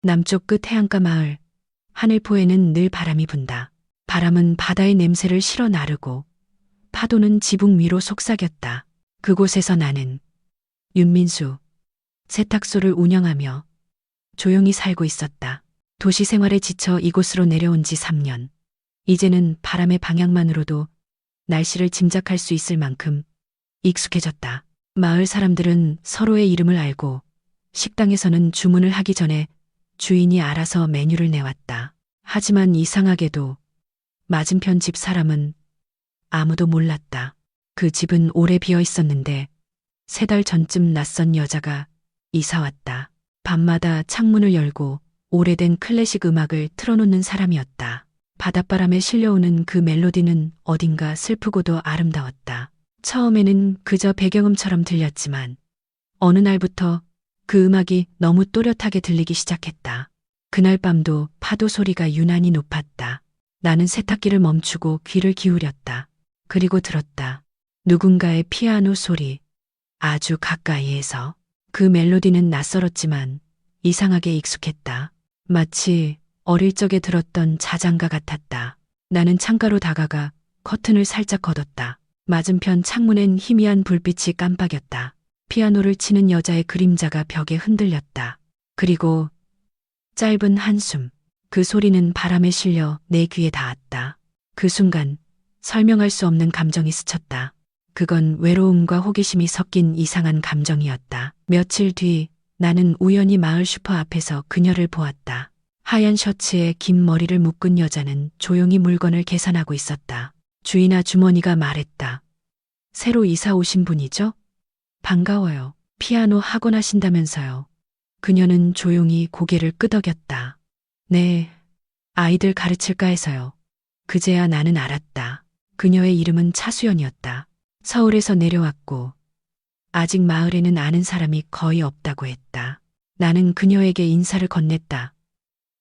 남쪽 끝 해안가 마을. 하늘포에는 늘 바람이 분다. 바람은 바다의 냄새를 실어 나르고 파도는 지붕 위로 속삭였다. 그곳에서 나는 윤민수, 세탁소를 운영하며 조용히 살고 있었다. 도시 생활에 지쳐 이곳으로 내려온 지 3년. 이제는 바람의 방향만으로도 날씨를 짐작할 수 있을 만큼 익숙해졌다. 마을 사람들은 서로의 이름을 알고 식당에서는 주문을 하기 전에 주인이 알아서 메뉴를 내왔다. 하지만 이상하게도 맞은편 집 사람은 아무도 몰랐다. 그 집은 오래 비어 있었는데 3달 전쯤 낯선 여자가 이사 왔다. 밤마다 창문을 열고 오래된 클래식 음악을 틀어놓는 사람이었다. 바닷바람에 실려오는 그 멜로디는 어딘가 슬프고도 아름다웠다. 처음에는 그저 배경음처럼 들렸지만 어느 날부터 그 음악이 너무 또렷하게 들리기 시작했다. 그날 밤도 파도 소리가 유난히 높았다. 나는 세탁기를 멈추고 귀를 기울였다. 그리고 들었다. 누군가의 피아노 소리. 아주 가까이에서. 그 멜로디는 낯설었지만 이상하게 익숙했다. 마치 어릴 적에 들었던 자장가 같았다. 나는 창가로 다가가 커튼을 살짝 걷었다. 맞은편 창문엔 희미한 불빛이 깜빡였다. 피아노를 치는 여자의 그림자가 벽에 흔들렸다. 그리고 짧은 한숨. 그 소리는 바람에 실려 내 귀에 닿았다. 그 순간 설명할 수 없는 감정이 스쳤다. 그건 외로움과 호기심이 섞인 이상한 감정이었다. 며칠 뒤 나는 우연히 마을 슈퍼 앞에서 그녀를 보았다. 하얀 셔츠에 긴 머리를 묶은 여자는 조용히 물건을 계산하고 있었다. 주인 아주머니가 말했다. 새로 이사 오신 분이죠? 반가워요. 피아노 학원 하신다면서요. 그녀는 조용히 고개를 끄덕였다. 네, 아이들 가르칠까 해서요. 그제야 나는 알았다. 그녀의 이름은 차수연이었다. 서울에서 내려왔고 아직 마을에는 아는 사람이 거의 없다고 했다. 나는 그녀에게 인사를 건넸다.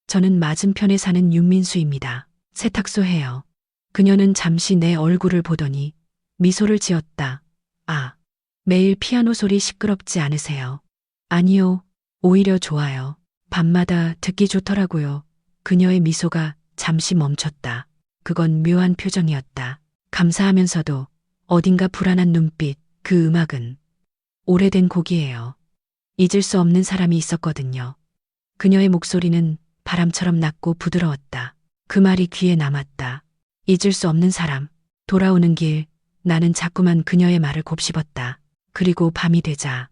저는 맞은편에 사는 윤민수입니다. 세탁소 해요. 그녀는 잠시 내 얼굴을 보더니 미소를 지었다. 아, 매일 피아노 소리 시끄럽지 않으세요? 아니요, 오히려 좋아요. 밤마다 듣기 좋더라고요. 그녀의 미소가 잠시 멈췄다. 그건 묘한 표정이었다. 감사하면서도 어딘가 불안한 눈빛. 그 음악은 오래된 곡이에요. 잊을 수 없는 사람이 있었거든요. 그녀의 목소리는 바람처럼 낮고 부드러웠다. 그 말이 귀에 남았다. 잊을 수 없는 사람. 돌아오는 길 나는 자꾸만 그녀의 말을 곱씹었다. 그리고 밤이 되자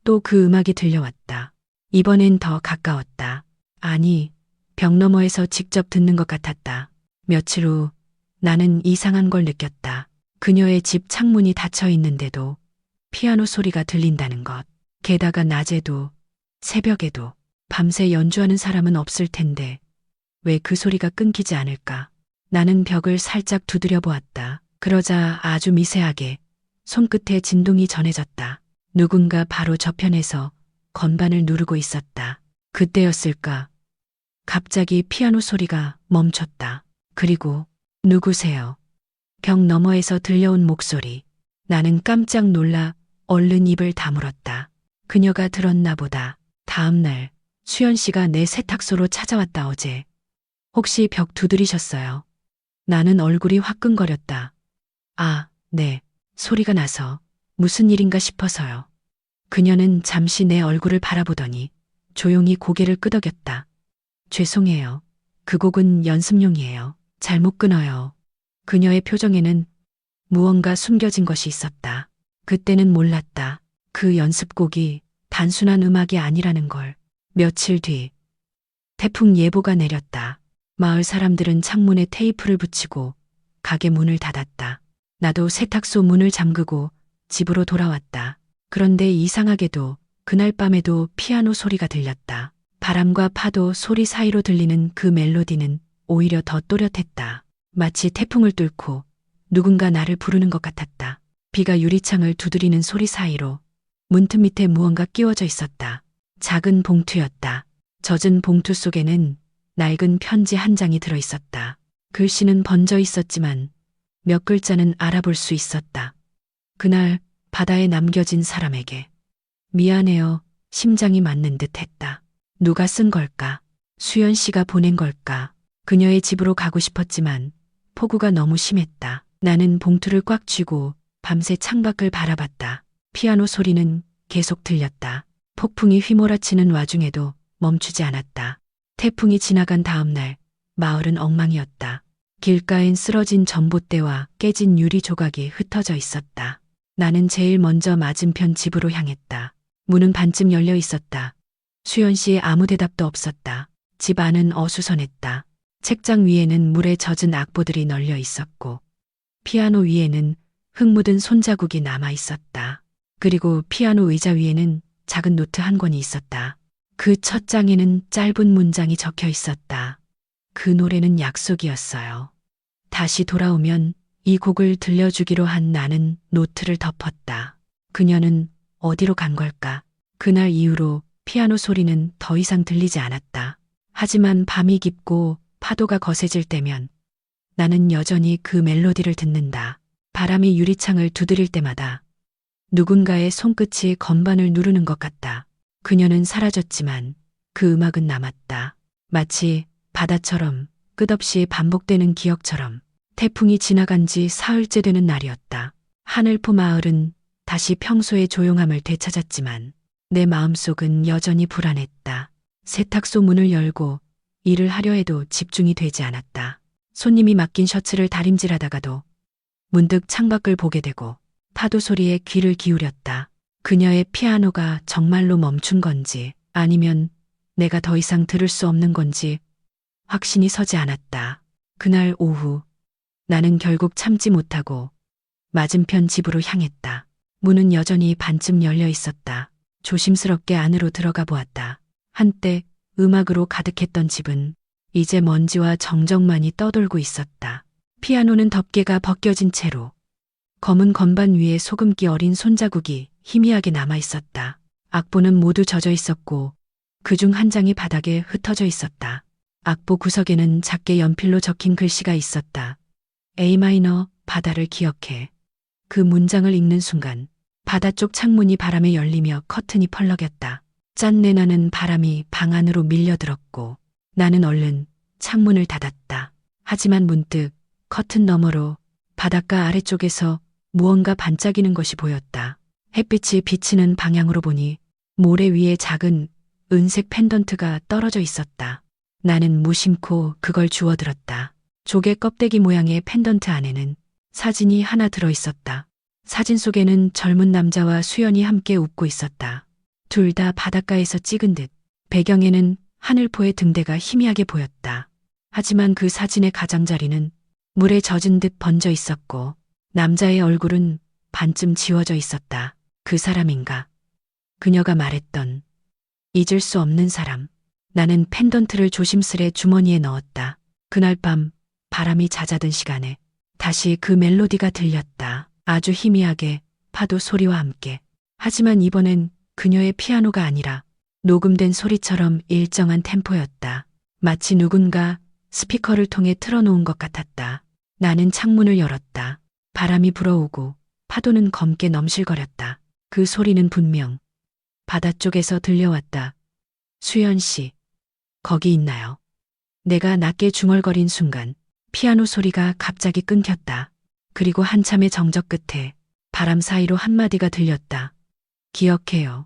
또 그 음악이 들려왔다. 이번엔 더 가까웠다. 아니, 벽 너머에서 직접 듣는 것 같았다. 며칠 후 나는 이상한 걸 느꼈다. 그녀의 집 창문이 닫혀 있는데도 피아노 소리가 들린다는 것. 게다가 낮에도 새벽에도. 밤새 연주하는 사람은 없을 텐데 왜 그 소리가 끊기지 않을까? 나는 벽을 살짝 두드려 보았다. 그러자 아주 미세하게 손끝에 진동이 전해졌다. 누군가 바로 저편에서 건반을 누르고 있었다. 그때였을까? 갑자기 피아노 소리가 멈췄다. 그리고 누구세요? 벽 너머에서 들려온 목소리. 나는 깜짝 놀라 얼른 입을 다물었다. 그녀가 들었나 보다. 다음 날 수연 씨가 내 세탁소로 찾아왔다. 어제 혹시 벽 두드리셨어요? 나는 얼굴이 화끈거렸다. 아, 네. 소리가 나서 무슨 일인가 싶어서요. 그녀는 잠시 내 얼굴을 바라보더니 조용히 고개를 끄덕였다. 죄송해요. 그 곡은 연습용이에요. 잘못 끊어요. 그녀의 표정에는 무언가 숨겨진 것이 있었다. 그때는 몰랐다. 그 연습곡이 단순한 음악이 아니라는 걸. 며칠 뒤 태풍 예보가 내렸다. 마을 사람들은 창문에 테이프를 붙이고 가게 문을 닫았다. 나도 세탁소 문을 잠그고 집으로 돌아왔다. 그런데 이상하게도 그날 밤에도 피아노 소리가 들렸다. 바람과 파도 소리 사이로 들리는 그 멜로디는 오히려 더 또렷했다. 마치 태풍을 뚫고 누군가 나를 부르는 것 같았다. 비가 유리창을 두드리는 소리 사이로 문틈 밑에 무언가 끼워져 있었다. 작은 봉투였다. 젖은 봉투 속에는 낡은 편지 한 장이 들어 있었다. 글씨는 번져 있었지만 몇 글자는 알아볼 수 있었다. 그날 바다에 남겨진 사람에게 미안해요. 심장이 맞는 듯 했다. 누가 쓴 걸까? 수연 씨가 보낸 걸까? 그녀의 집으로 가고 싶었지만 폭우가 너무 심했다. 나는 봉투를 꽉 쥐고 밤새 창밖을 바라봤다. 피아노 소리는 계속 들렸다. 폭풍이 휘몰아치는 와중에도 멈추지 않았다. 태풍이 지나간 다음 날 마을은 엉망이었다. 길가엔 쓰러진 전봇대와 깨진 유리 조각이 흩어져 있었다. 나는 제일 먼저 맞은편 집으로 향했다. 문은 반쯤 열려 있었다. 수연 씨의 아무 대답도 없었다. 집 안은 어수선했다. 책장 위에는 물에 젖은 악보들이 널려 있었고 피아노 위에는 흙 묻은 손자국이 남아 있었다. 그리고 피아노 의자 위에는 작은 노트 한 권이 있었다. 그 첫 장에는 짧은 문장이 적혀 있었다. 그 노래는 약속이었어요. 다시 돌아오면 이 곡을 들려주기로 한 나는 노트를 덮었다. 그녀는 어디로 간 걸까? 그날 이후로 피아노 소리는 더 이상 들리지 않았다. 하지만 밤이 깊고 파도가 거세질 때면 나는 여전히 그 멜로디를 듣는다. 바람이 유리창을 두드릴 때마다 누군가의 손끝이 건반을 누르는 것 같다. 그녀는 사라졌지만 그 음악은 남았다. 마치 바다처럼 끝없이 반복되는 기억처럼. 태풍이 지나간 지 사흘째 되는 날이었다. 하늘포 마을은 다시 평소의 조용함을 되찾았지만 내 마음속은 여전히 불안했다. 세탁소 문을 열고 일을 하려 해도 집중이 되지 않았다. 손님이 맡긴 셔츠를 다림질하다가도 문득 창밖을 보게 되고 파도 소리에 귀를 기울였다. 그녀의 피아노가 정말로 멈춘 건지 아니면 내가 더 이상 들을 수 없는 건지 확신이 서지 않았다. 그날 오후 나는 결국 참지 못하고 맞은편 집으로 향했다. 문은 여전히 반쯤 열려 있었다. 조심스럽게 안으로 들어가 보았다. 한때 음악으로 가득했던 집은 이제 먼지와 정적만이 떠돌고 있었다. 피아노는 덮개가 벗겨진 채로 검은 건반 위에 소금기 어린 손자국이 희미하게 남아 있었다. 악보는 모두 젖어 있었고 그중 한 장이 바닥에 흩어져 있었다. 악보 구석에는 작게 연필로 적힌 글씨가 있었다. A 마이너 바다를 기억해. 그 문장을 읽는 순간 바다 쪽 창문이 바람에 열리며 커튼이 펄럭였다. 짠내 나는 바람이 방 안으로 밀려들었고 나는 얼른 창문을 닫았다. 하지만 문득 커튼 너머로 바닷가 아래쪽에서 무언가 반짝이는 것이 보였다. 햇빛이 비치는 방향으로 보니 모래 위에 작은 은색 펜던트가 떨어져 있었다. 나는 무심코 그걸 주워들었다. 조개 껍데기 모양의 펜던트 안에는 사진이 하나 들어 있었다. 사진 속에는 젊은 남자와 수연이 함께 웃고 있었다. 둘 다 바닷가에서 찍은 듯 배경에는 하늘포의 등대가 희미하게 보였다. 하지만 그 사진의 가장자리는 물에 젖은 듯 번져 있었고 남자의 얼굴은 반쯤 지워져 있었다. 그 사람인가? 그녀가 말했던 잊을 수 없는 사람. 나는 펜던트를 조심스레 주머니에 넣었다. 그날 밤 바람이 잦아든 시간에 다시 그 멜로디가 들렸다. 아주 희미하게 파도 소리와 함께. 하지만 이번엔 그녀의 피아노가 아니라 녹음된 소리처럼 일정한 템포였다. 마치 누군가 스피커를 통해 틀어놓은 것 같았다. 나는 창문을 열었다. 바람이 불어오고 파도는 검게 넘실거렸다. 그 소리는 분명 바다 쪽에서 들려왔다. 수연 씨, 거기 있나요? 내가 낮게 중얼거린 순간 피아노 소리가 갑자기 끊겼다. 그리고 한참의 정적 끝에 바람 사이로 한마디가 들렸다. 기억해요.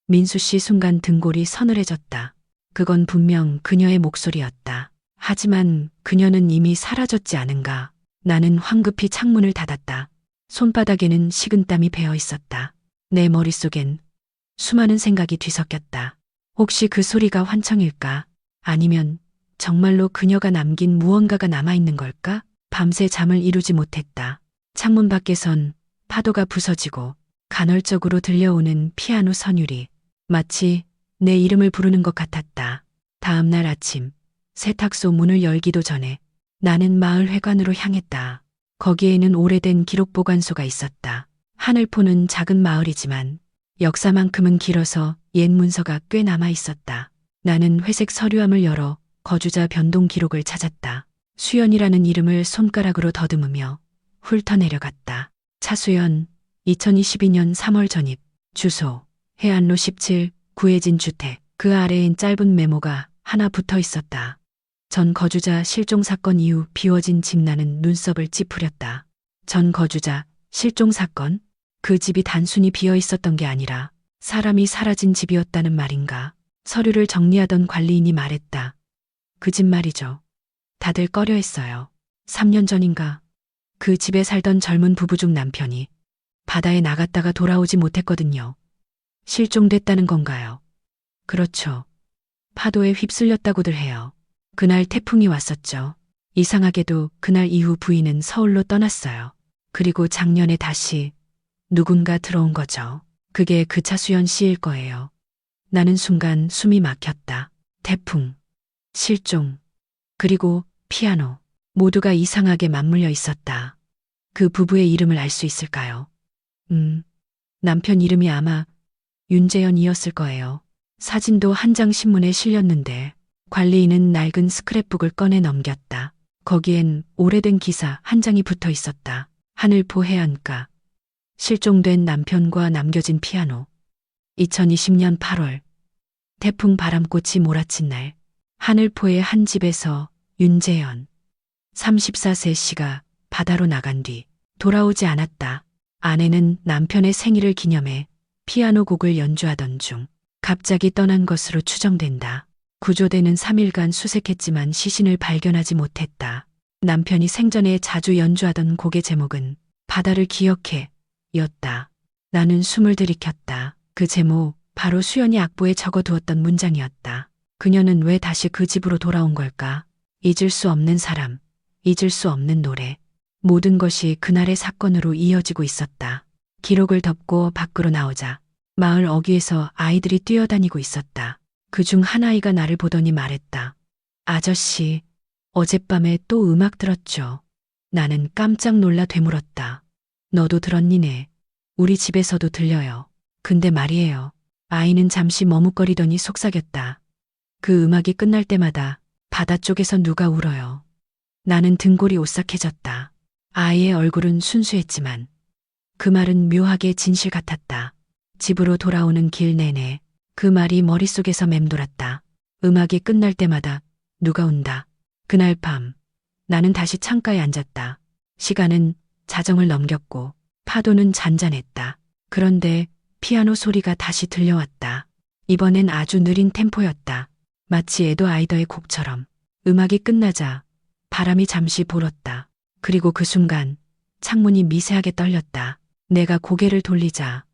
민수 씨 순간 등골이 서늘해졌다. 그건 분명 그녀의 목소리였다. 하지만 그녀는 이미 사라졌지 않은가. 나는 황급히 창문을 닫았다. 손바닥에는 식은땀이 배어 있었다. 내 머릿속엔 수많은 생각이 뒤섞였다. 혹시 그 소리가 환청일까? 아니면 정말로 그녀가 남긴 무언가가 남아있는 걸까? 밤새 잠을 이루지 못했다. 창문 밖에선 파도가 부서지고 간헐적으로 들려오는 피아노 선율이 마치 내 이름을 부르는 것 같았다. 다음 날 아침 세탁소 문을 열기도 전에 나는 마을 회관으로 향했다. 거기에는 오래된 기록 보관소가 있었다. 하늘포는 작은 마을이지만 역사만큼은 길어서 옛 문서가 꽤 남아 있었다. 나는 회색 서류함을 열어 거주자 변동 기록을 찾았다. 수연이라는 이름을 손가락으로 더듬으며 훑어내려갔다. 차수연, 2022년 3월 전입, 주소, 해안로 17, 구혜진 주택. 그 아래엔 짧은 메모가 하나 붙어 있었다. 전 거주자 실종 사건 이후 비워진 집. 나는 눈썹을 찌푸렸다. 전 거주자 실종 사건? 그 집이 단순히 비어 있었던 게 아니라 사람이 사라진 집이었다는 말인가? 서류를 정리하던 관리인이 말했다. 그 집 말이죠. 다들 꺼려했어요. 3년 전인가 그 집에 살던 젊은 부부 중 남편이 바다에 나갔다가 돌아오지 못했거든요. 실종됐다는 건가요? 그렇죠. 파도에 휩쓸렸다고들 해요. 그날 태풍이 왔었죠. 이상하게도 그날 이후 부인은 서울로 떠났어요. 그리고 작년에 다시 누군가 들어온 거죠. 그게 그 차수연 씨일 거예요. 나는 순간 숨이 막혔다. 태풍, 실종, 그리고 피아노. 모두가 이상하게 맞물려 있었다. 그 부부의 이름을 알 수 있을까요? 남편 이름이 아마 윤재현이었을 거예요. 사진도 한 장 신문에 실렸는데 관리인은 낡은 스크랩북을 꺼내 넘겼다. 거기엔 오래된 기사 한 장이 붙어 있었다. 하늘포 해안가. 실종된 남편과 남겨진 피아노. 2020년 8월. 태풍 바람꽃이 몰아친 날. 하늘포의 한 집에서 윤재현 34세 씨가 바다로 나간 뒤 돌아오지 않았다. 아내는 남편의 생일을 기념해 피아노 곡을 연주하던 중 갑자기 떠난 것으로 추정된다. 구조대는 3일간 수색했지만 시신을 발견하지 못했다. 남편이 생전에 자주 연주하던 곡의 제목은 바다를 기억해 였다. 나는 숨을 들이켰다. 그 제목 바로 수연이 악보에 적어두었던 문장이었다. 그녀는 왜 다시 그 집으로 돌아온 걸까? 잊을 수 없는 사람, 잊을 수 없는 노래. 모든 것이 그날의 사건으로 이어지고 있었다. 기록을 덮고 밖으로 나오자 마을 어귀에서 아이들이 뛰어다니고 있었다. 그중 한 아이가 나를 보더니 말했다. 아저씨, 어젯밤에 또 음악 들었죠? 나는 깜짝 놀라 되물었다. 너도 들었니네. 우리 집에서도 들려요. 근데 말이에요. 아이는 잠시 머뭇거리더니 속삭였다. 그 음악이 끝날 때마다 바다 쪽에서 누가 울어요. 나는 등골이 오싹해졌다. 아이의 얼굴은 순수했지만 그 말은 묘하게 진실 같았다. 집으로 돌아오는 길 내내 그 말이 머릿속에서 맴돌았다. 음악이 끝날 때마다 누가 운다. 그날 밤 나는 다시 창가에 앉았다. 시간은 자정을 넘겼고 파도는 잔잔했다. 그런데 피아노 소리가 다시 들려왔다. 이번엔 아주 느린 템포였다. 마치 에도 아이더의 곡처럼. 음악이 끝나자 바람이 잠시 불었다. 그리고 그 순간 창문이 미세하게 떨렸다. 내가 고개를 돌리자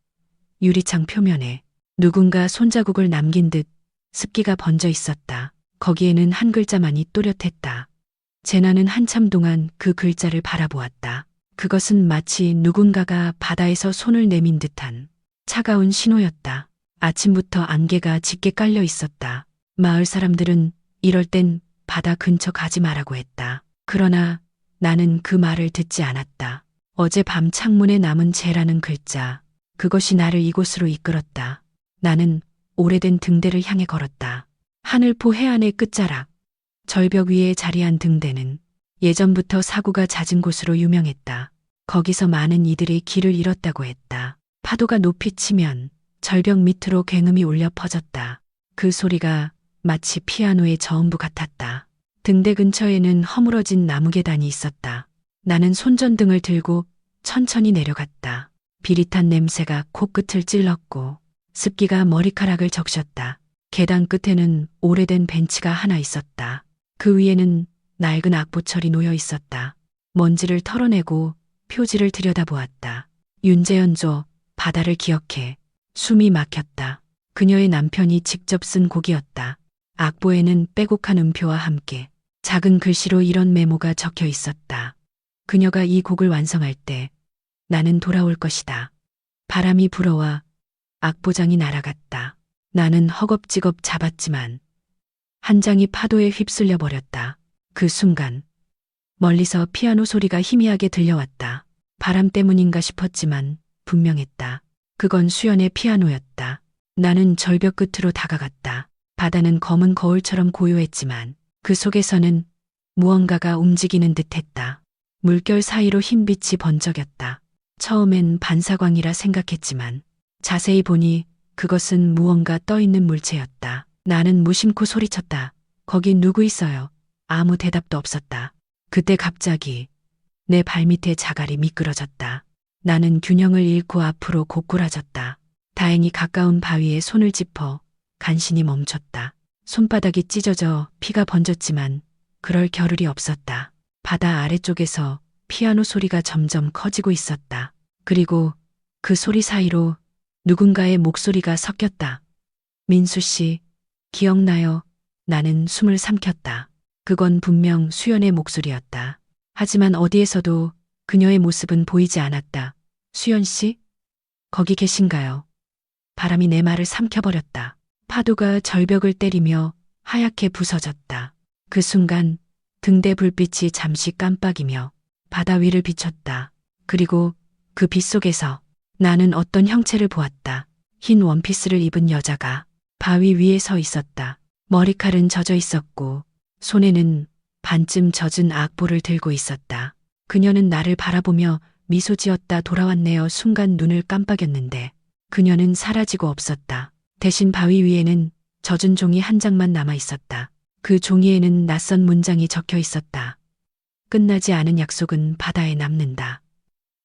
유리창 표면에 누군가 손자국을 남긴 듯 습기가 번져 있었다. 거기에는 한 글자만이 또렷했다. 제나는 한참 동안 그 글자를 바라보았다. 그것은 마치 누군가가 바다에서 손을 내민 듯한 차가운 신호였다. 아침부터 안개가 짙게 깔려 있었다. 마을 사람들은 이럴 땐 바다 근처 가지 말라고 했다. 그러나 나는 그 말을 듣지 않았다. 어젯밤 창문에 남은 재라는 글자, 그것이 나를 이곳으로 이끌었다. 나는 오래된 등대를 향해 걸었다. 하늘포 해안의 끝자락, 절벽 위에 자리한 등대는 예전부터 사고가 잦은 곳으로 유명했다. 거기서 많은 이들이 길을 잃었다고 했다. 파도가 높이 치면 절벽 밑으로 굉음이 울려 퍼졌다. 그 소리가 마치 피아노의 저음부 같았다. 등대 근처에는 허물어진 나무 계단이 있었다. 나는 손전등을 들고 천천히 내려갔다. 비릿한 냄새가 코끝을 찔렀고 습기가 머리카락을 적셨다. 계단 끝에는 오래된 벤치가 하나 있었다. 그 위에는 낡은 악보철이 놓여 있었다. 먼지를 털어내고 표지를 들여다보았다. 윤재현조, 바다를 기억해. 숨이 막혔다. 그녀의 남편이 직접 쓴 곡이었다. 악보에는 빼곡한 음표와 함께 작은 글씨로 이런 메모가 적혀 있었다. 그녀가 이 곡을 완성할 때 나는 돌아올 것이다. 바람이 불어와 악보장이 날아갔다. 나는 허겁지겁 잡았지만 한 장이 파도에 휩쓸려 버렸다. 그 순간 멀리서 피아노 소리가 희미하게 들려왔다. 바람 때문인가 싶었지만 분명했다. 그건 수연의 피아노였다. 나는 절벽 끝으로 다가갔다. 바다는 검은 거울처럼 고요했지만 그 속에서는 무언가가 움직이는 듯했다. 물결 사이로 흰빛이 번쩍였다. 처음엔 반사광이라 생각했지만 자세히 보니 그것은 무언가 떠있는 물체였다. 나는 무심코 소리쳤다. 거기 누구 있어요? 아무 대답도 없었다. 그때 갑자기 내 발밑에 자갈이 미끄러졌다. 나는 균형을 잃고 앞으로 고꾸라졌다. 다행히 가까운 바위에 손을 짚어 간신히 멈췄다. 손바닥이 찢어져 피가 번졌지만 그럴 겨를이 없었다. 바다 아래쪽에서 피아노 소리가 점점 커지고 있었다. 그리고 그 소리 사이로 누군가의 목소리가 섞였다. 민수 씨, 기억나요? 나는 숨을 삼켰다. 그건 분명 수연의 목소리였다. 하지만 어디에서도 그녀의 모습은 보이지 않았다. 수연 씨? 거기 계신가요? 바람이 내 말을 삼켜버렸다. 파도가 절벽을 때리며 하얗게 부서졌다. 그 순간 등대 불빛이 잠시 깜빡이며 바다 위를 비췄다. 그리고 그 빛 속에서 나는 어떤 형체를 보았다. 흰 원피스를 입은 여자가 바위 위에 서 있었다. 머리칼은 젖어 있었고 손에는 반쯤 젖은 악보를 들고 있었다. 그녀는 나를 바라보며 미소 지었다. 돌아왔네요. 순간 눈을 깜빡였는데 그녀는 사라지고 없었다. 대신 바위 위에는 젖은 종이 한 장만 남아 있었다. 그 종이에는 낯선 문장이 적혀 있었다. 끝나지 않은 약속은 바다에 남는다.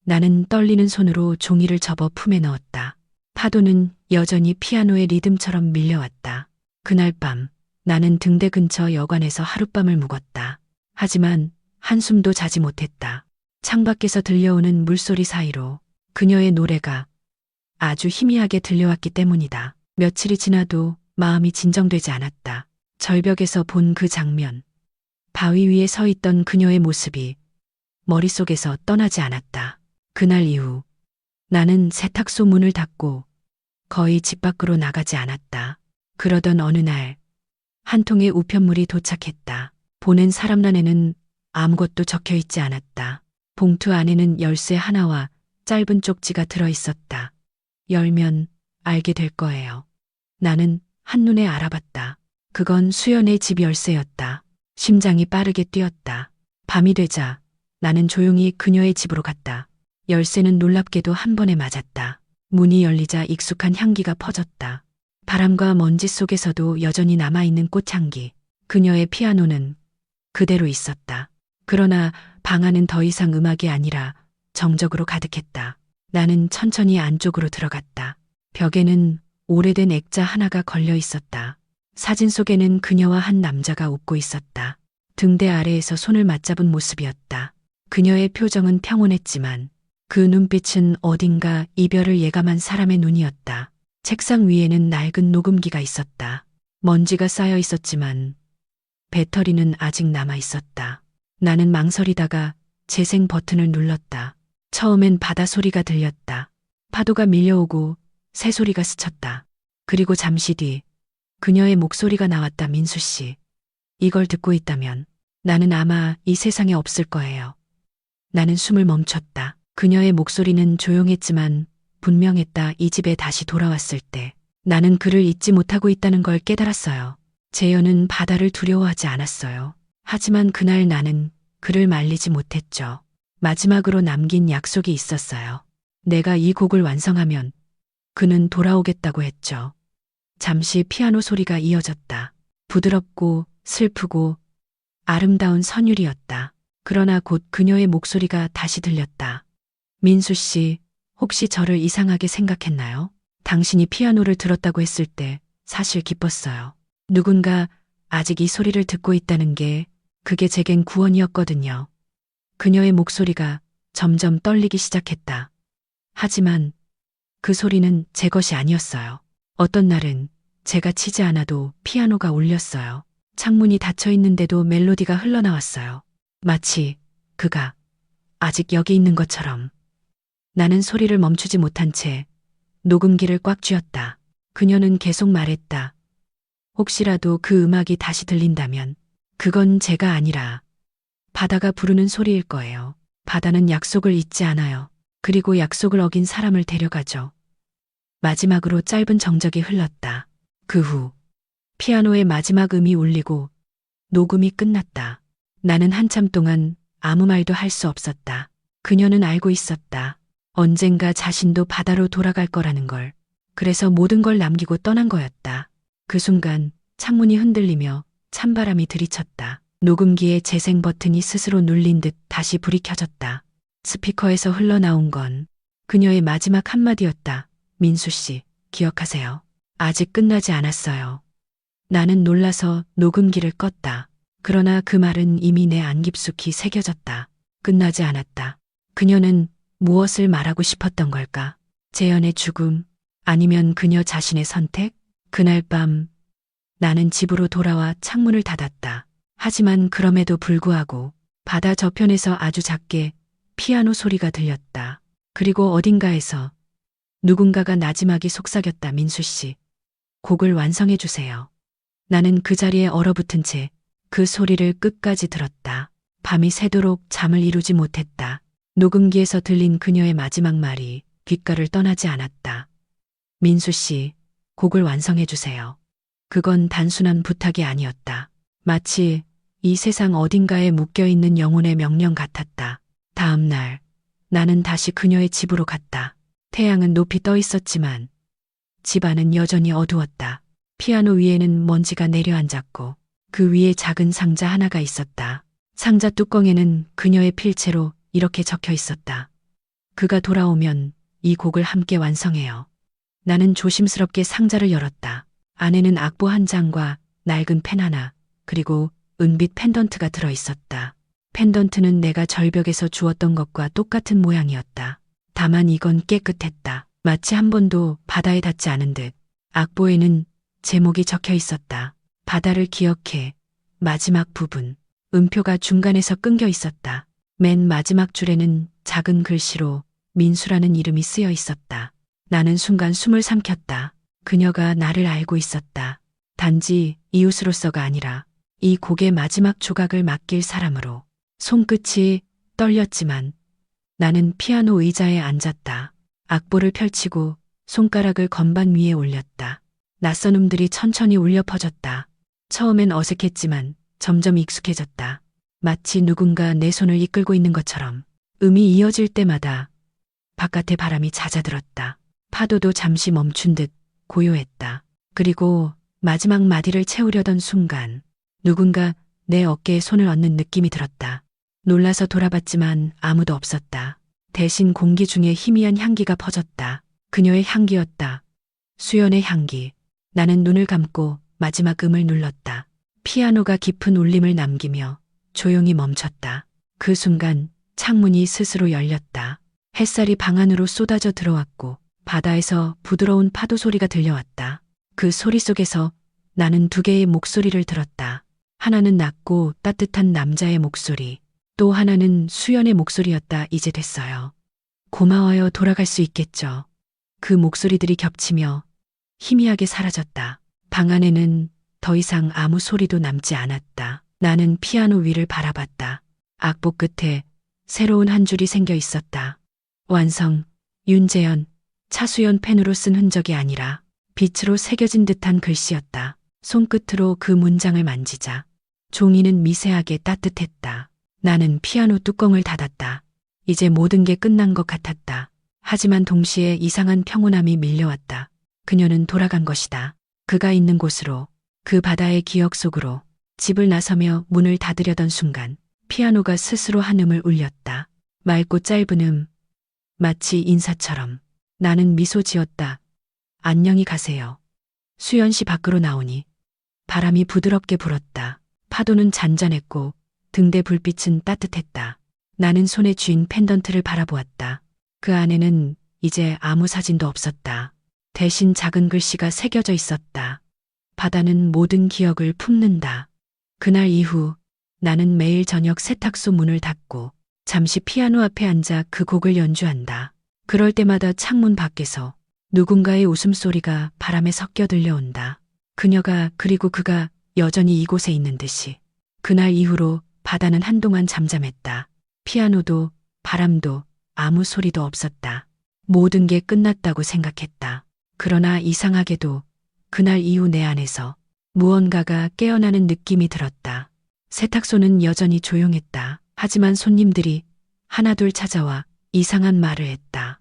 나는 떨리는 손으로 종이를 접어 품에 넣었다. 파도는 여전히 피아노의 리듬처럼 밀려왔다. 그날 밤 나는 등대 근처 여관에서 하룻밤을 묵었다. 하지만 한숨도 자지 못했다. 창밖에서 들려오는 물소리 사이로 그녀의 노래가 아주 희미하게 들려왔기 때문이다. 며칠이 지나도 마음이 진정되지 않았다. 절벽에서 본 그 장면, 바위 위에 서 있던 그녀의 모습이 머릿속에서 떠나지 않았다. 그날 이후 나는 세탁소 문을 닫고 거의 집 밖으로 나가지 않았다. 그러던 어느 날 한 통의 우편물이 도착했다. 보낸 사람란에는 아무것도 적혀 있지 않았다. 봉투 안에는 열쇠 하나와 짧은 쪽지가 들어 있었다. 열면 알게 될 거예요. 나는 한눈에 알아봤다. 그건 수연의 집 열쇠였다. 심장이 빠르게 뛰었다. 밤이 되자 나는 조용히 그녀의 집으로 갔다. 열쇠는 놀랍게도 한 번에 맞았다. 문이 열리자 익숙한 향기가 퍼졌다. 바람과 먼지 속에서도 여전히 남아있는 꽃향기. 그녀의 피아노는 그대로 있었다. 그러나 방 안은 더 이상 음악이 아니라 정적으로 가득했다. 나는 천천히 안쪽으로 들어갔다. 벽에는 오래된 액자 하나가 걸려 있었다. 사진 속에는 그녀와 한 남자가 웃고 있었다. 등대 아래에서 손을 맞잡은 모습이었다. 그녀의 표정은 평온했지만 그 눈빛은 어딘가 이별을 예감한 사람의 눈이었다. 책상 위에는 낡은 녹음기가 있었다. 먼지가 쌓여 있었지만 배터리는 아직 남아 있었다. 나는 망설이다가 재생 버튼을 눌렀다. 처음엔 바다 소리가 들렸다. 파도가 밀려오고 새소리가 스쳤다. 그리고 잠시 뒤 그녀의 목소리가 나왔다. 민수 씨, 이걸 듣고 있다면 나는 아마 이 세상에 없을 거예요. 나는 숨을 멈췄다. 그녀의 목소리는 조용했지만 분명했다. 이 집에 다시 돌아왔을 때 나는 그를 잊지 못하고 있다는 걸 깨달았어요. 재현은 바다를 두려워하지 않았어요. 하지만 그날 나는 그를 말리지 못했죠. 마지막으로 남긴 약속이 있었어요. 내가 이 곡을 완성하면 그는 돌아오겠다고 했죠. 잠시 피아노 소리가 이어졌다. 부드럽고 슬프고 아름다운 선율이었다. 그러나 곧 그녀의 목소리가 다시 들렸다. 민수 씨, 혹시 저를 이상하게 생각했나요? 당신이 피아노를 들었다고 했을 때 사실 기뻤어요. 누군가 아직 이 소리를 듣고 있다는 게 그게 제겐 구원이었거든요. 그녀의 목소리가 점점 떨리기 시작했다. 하지만 그 소리는 제 것이 아니었어요. 어떤 날은 제가 치지 않아도 피아노가 울렸어요. 창문이 닫혀 있는데도 멜로디가 흘러나왔어요. 마치 그가 아직 여기 있는 것처럼. 나는 소리를 멈추지 못한 채 녹음기를 꽉 쥐었다. 그녀는 계속 말했다. 혹시라도 그 음악이 다시 들린다면 그건 제가 아니라 바다가 부르는 소리일 거예요. 바다는 약속을 잊지 않아요. 그리고 약속을 어긴 사람을 데려가죠. 마지막으로 짧은 정적이 흘렀다. 그 후 피아노의 마지막 음이 울리고 녹음이 끝났다. 나는 한참 동안 아무 말도 할 수 없었다. 그녀는 알고 있었다. 언젠가 자신도 바다로 돌아갈 거라는 걸. 그래서 모든 걸 남기고 떠난 거였다. 그 순간 창문이 흔들리며 찬바람이 들이쳤다. 녹음기의 재생 버튼이 스스로 눌린 듯 다시 불이 켜졌다. 스피커에서 흘러나온 건 그녀의 마지막 한마디였다. 민수 씨, 기억하세요. 아직 끝나지 않았어요. 나는 놀라서 녹음기를 껐다. 그러나 그 말은 이미 내 안 깊숙이 새겨졌다. 끝나지 않았다. 그녀는 무엇을 말하고 싶었던 걸까? 재현의 죽음, 아니면 그녀 자신의 선택? 그날 밤 나는 집으로 돌아와 창문을 닫았다. 하지만 그럼에도 불구하고 바다 저편에서 아주 작게 피아노 소리가 들렸다. 그리고 어딘가에서 누군가가 나지막이 속삭였다. 민수 씨, 곡을 완성해 주세요. 나는 그 자리에 얼어붙은 채 그 소리를 끝까지 들었다. 밤이 새도록 잠을 이루지 못했다. 녹음기에서 들린 그녀의 마지막 말이 귓가를 떠나지 않았다. 민수 씨, 곡을 완성해 주세요. 그건 단순한 부탁이 아니었다. 마치 이 세상 어딘가에 묶여있는 영혼의 명령 같았다. 다음 날, 나는 다시 그녀의 집으로 갔다. 태양은 높이 떠 있었지만 집 안은 여전히 어두웠다. 피아노 위에는 먼지가 내려앉았고 그 위에 작은 상자 하나가 있었다. 상자 뚜껑에는 그녀의 필체로 이렇게 적혀 있었다. 그가 돌아오면 이 곡을 함께 완성해요. 나는 조심스럽게 상자를 열었다. 안에는 악보 한 장과 낡은 펜 하나, 그리고 은빛 펜던트가 들어 있었다. 펜던트는 내가 절벽에서 주었던 것과 똑같은 모양이었다. 다만 이건 깨끗했다. 마치 한 번도 바다에 닿지 않은 듯. 악보에는 제목이 적혀 있었다. 바다를 기억해. 마지막 부분. 음표가 중간에서 끊겨 있었다. 맨 마지막 줄에는 작은 글씨로 민수라는 이름이 쓰여 있었다. 나는 순간 숨을 삼켰다. 그녀가 나를 알고 있었다. 단지 이웃으로서가 아니라 이 곡의 마지막 조각을 맡길 사람으로. 손끝이 떨렸지만 나는 피아노 의자에 앉았다. 악보를 펼치고 손가락을 건반 위에 올렸다. 낯선 음들이 천천히 울려 퍼졌다. 처음엔 어색했지만 점점 익숙해졌다. 마치 누군가 내 손을 이끌고 있는 것처럼. 음이 이어질 때마다 바깥의 바람이 잦아들었다. 파도도 잠시 멈춘 듯 고요했다. 그리고 마지막 마디를 채우려던 순간 누군가 내 어깨에 손을 얹는 느낌이 들었다. 놀라서 돌아봤지만 아무도 없었다. 대신 공기 중에 희미한 향기가 퍼졌다. 그녀의 향기였다. 수연의 향기. 나는 눈을 감고 마지막 음을 눌렀다. 피아노가 깊은 울림을 남기며 조용히 멈췄다. 그 순간 창문이 스스로 열렸다. 햇살이 방 안으로 쏟아져 들어왔고 바다에서 부드러운 파도 소리가 들려왔다. 그 소리 속에서 나는 두 개의 목소리를 들었다. 하나는 낮고 따뜻한 남자의 목소리, 또 하나는 수연의 목소리였다. 이제 됐어요. 고마워요. 돌아갈 수 있겠죠. 그 목소리들이 겹치며 희미하게 사라졌다. 방 안에는 더 이상 아무 소리도 남지 않았다. 나는 피아노 위를 바라봤다. 악보 끝에 새로운 한 줄이 생겨 있었다. 완성, 윤재현. 차수연 펜으로 쓴 흔적이 아니라 빛으로 새겨진 듯한 글씨였다. 손끝으로 그 문장을 만지자 종이는 미세하게 따뜻했다. 나는 피아노 뚜껑을 닫았다. 이제 모든 게 끝난 것 같았다. 하지만 동시에 이상한 평온함이 밀려왔다. 그녀는 돌아간 것이다. 그가 있는 곳으로, 그 바다의 기억 속으로. 집을 나서며 문을 닫으려던 순간 피아노가 스스로 한 음을 울렸다. 맑고 짧은 음, 마치 인사처럼. 나는 미소 지었다. 안녕히 가세요. 수연 씨 밖으로 나오니 바람이 부드럽게 불었다. 파도는 잔잔했고 등대 불빛은 따뜻했다. 나는 손에 쥔 펜던트를 바라보았다. 그 안에는 이제 아무 사진도 없었다. 대신 작은 글씨가 새겨져 있었다. 바다는 모든 기억을 품는다. 그날 이후 나는 매일 저녁 세탁소 문을 닫고 잠시 피아노 앞에 앉아 그 곡을 연주한다. 그럴 때마다 창문 밖에서 누군가의 웃음소리가 바람에 섞여 들려온다. 그리고 그가 여전히 이곳에 있는 듯이. 그날 이후로 바다는 한동안 잠잠했다. 피아노도 바람도 아무 소리도 없었다. 모든 게 끝났다고 생각했다. 그러나 이상하게도 그날 이후 내 안에서 무언가가 깨어나는 느낌이 들었다. 세탁소는 여전히 조용했다. 하지만 손님들이 하나둘 찾아와 이상한 말을 했다.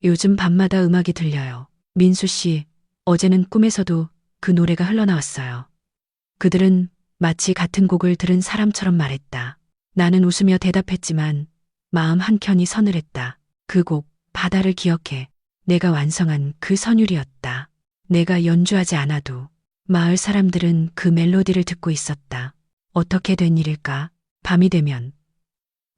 요즘 밤마다 음악이 들려요. 민수 씨, 어제는 꿈에서도 그 노래가 흘러나왔어요. 그들은 마치 같은 곡을 들은 사람처럼 말했다. 나는 웃으며 대답했지만 마음 한켠이 서늘했다. 그 곡, 바다를 기억해. 내가 완성한 그 선율이었다. 내가 연주하지 않아도 마을 사람들은 그 멜로디를 듣고 있었다. 어떻게 된 일일까? 밤이 되면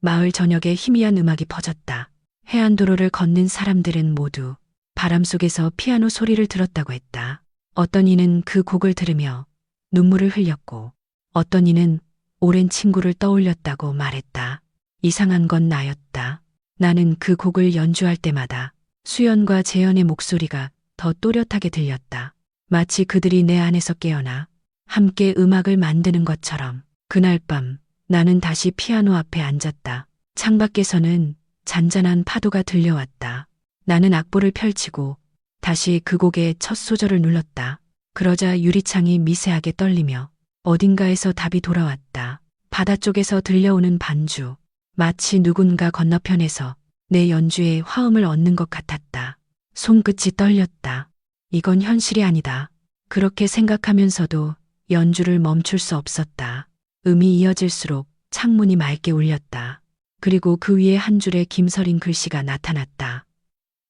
마을 전역에 희미한 음악이 퍼졌다. 해안도로를 걷는 사람들은 모두 바람 속에서 피아노 소리를 들었다고 했다. 어떤 이는 그 곡을 들으며 눈물을 흘렸고 어떤 이는 오랜 친구를 떠올렸다고 말했다. 이상한 건 나였다. 나는 그 곡을 연주할 때마다 수연과 재현의 목소리가 더 또렷하게 들렸다. 마치 그들이 내 안에서 깨어나 함께 음악을 만드는 것처럼. 그날 밤 나는 다시 피아노 앞에 앉았다. 창밖에서는 잔잔한 파도가 들려왔다. 나는 악보를 펼치고 다시 그 곡의 첫 소절을 눌렀다. 그러자 유리창이 미세하게 떨리며 어딘가에서 답이 돌아왔다. 바다 쪽에서 들려오는 반주. 마치 누군가 건너편에서 내 연주에 화음을 얻는 것 같았다. 손끝이 떨렸다. 이건 현실이 아니다. 그렇게 생각하면서도 연주를 멈출 수 없었다. 음이 이어질수록 창문이 맑게 울렸다. 그리고 그 위에 한 줄의 김서린 글씨가 나타났다.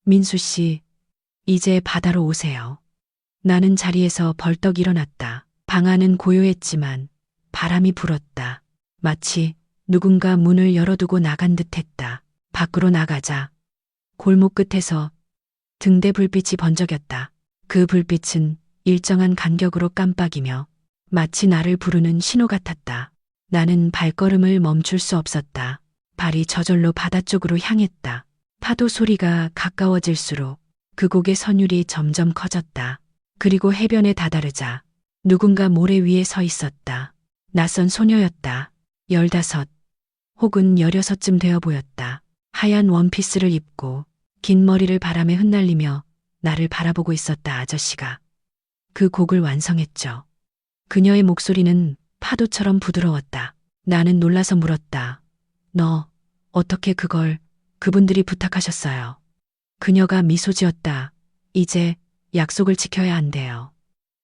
민수 씨, 이제 바다로 오세요. 나는 자리에서 벌떡 일어났다. 방 안은 고요했지만 바람이 불었다. 마치 누군가 문을 열어두고 나간 듯했다. 밖으로 나가자 골목 끝에서 등대 불빛이 번쩍였다. 그 불빛은 일정한 간격으로 깜빡이며 마치 나를 부르는 신호 같았다. 나는 발걸음을 멈출 수 없었다. 발이 저절로 바다 쪽으로 향했다. 파도 소리가 가까워질수록 그 곡의 선율이 점점 커졌다. 그리고 해변에 다다르자 누군가 모래 위에 서 있었다. 낯선 소녀였다. 15 혹은 16쯤 되어 보였다. 하얀 원피스를 입고 긴 머리를 바람에 흩날리며 나를 바라보고 있었다. 아저씨가 그 곡을 완성했죠. 그녀의 목소리는 파도처럼 부드러웠다. 나는 놀라서 물었다. 너 어떻게 그걸 그분들이 부탁하셨어요? 그녀가 미소 지었다. 이제 약속을 지켜야 한대요.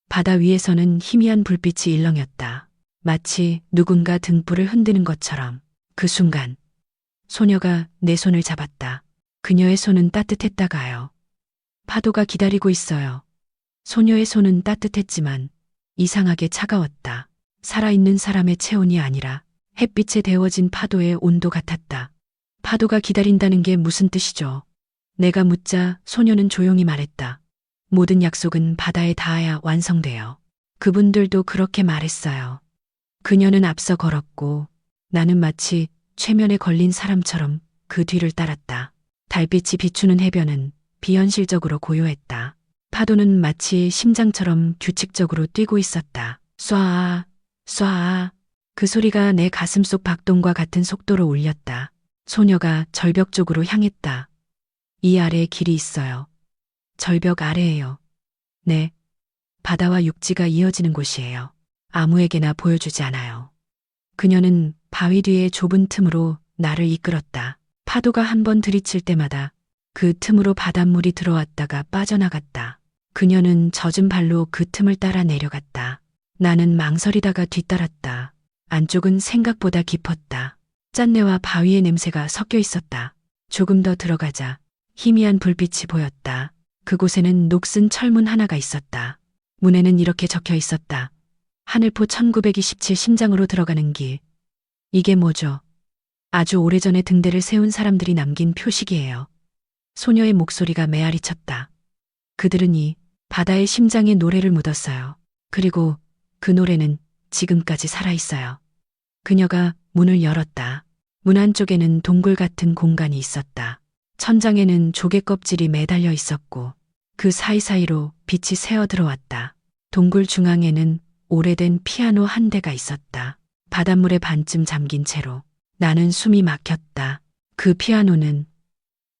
바다 위에서는 희미한 불빛이 일렁였다. 마치 누군가 등불을 흔드는 것처럼. 그 순간 소녀가 내 손을 잡았다. 그녀의 손은 따뜻했다가요. 파도가 기다리고 있어요. 소녀의 손은 따뜻했지만 이상하게 차가웠다. 살아있는 사람의 체온이 아니라 햇빛에 데워진 파도의 온도 같았다. 파도가 기다린다는 게 무슨 뜻이죠? 내가 묻자 소녀는 조용히 말했다. 모든 약속은 바다에 닿아야 완성돼요. 그분들도 그렇게 말했어요. 그녀는 앞서 걸었고 나는 마치 최면에 걸린 사람처럼 그 뒤를 따랐다. 달빛이 비추는 해변은 비현실적으로 고요했다. 파도는 마치 심장처럼 규칙적으로 뛰고 있었다. 쏴아, 쏴아. 그 소리가 내 가슴속 박동과 같은 속도로 울렸다. 소녀가 절벽 쪽으로 향했다. 이 아래에 길이 있어요. 절벽 아래에요. 네. 바다와 육지가 이어지는 곳이에요. 아무에게나 보여주지 않아요. 그녀는 바위 뒤의 좁은 틈으로 나를 이끌었다. 파도가 한 번 들이칠 때마다 그 틈으로 바닷물이 들어왔다가 빠져나갔다. 그녀는 젖은 발로 그 틈을 따라 내려갔다. 나는 망설이다가 뒤따랐다. 안쪽은 생각보다 깊었다. 짠내와 바위의 냄새가 섞여 있었다. 조금 더 들어가자 희미한 불빛이 보였다. 그곳에는 녹슨 철문 하나가 있었다. 문에는 이렇게 적혀 있었다. 하늘포 1927 심장으로 들어가는 길. 이게 뭐죠? 아주 오래전에 등대를 세운 사람들이 남긴 표식이에요. 소녀의 목소리가 메아리쳤다. 그들은 이 바다의 심장에 노래를 묻었어요. 그리고 그 노래는 지금까지 살아있어요. 그녀가 문을 열었다. 문 안쪽에는 동굴 같은 공간이 있었다. 천장에는 조개 껍질이 매달려 있었고 그 사이사이로 빛이 새어 들어왔다. 동굴 중앙에는 오래된 피아노 한 대가 있었다. 바닷물에 반쯤 잠긴 채로 나는 숨이 막혔다. 그 피아노는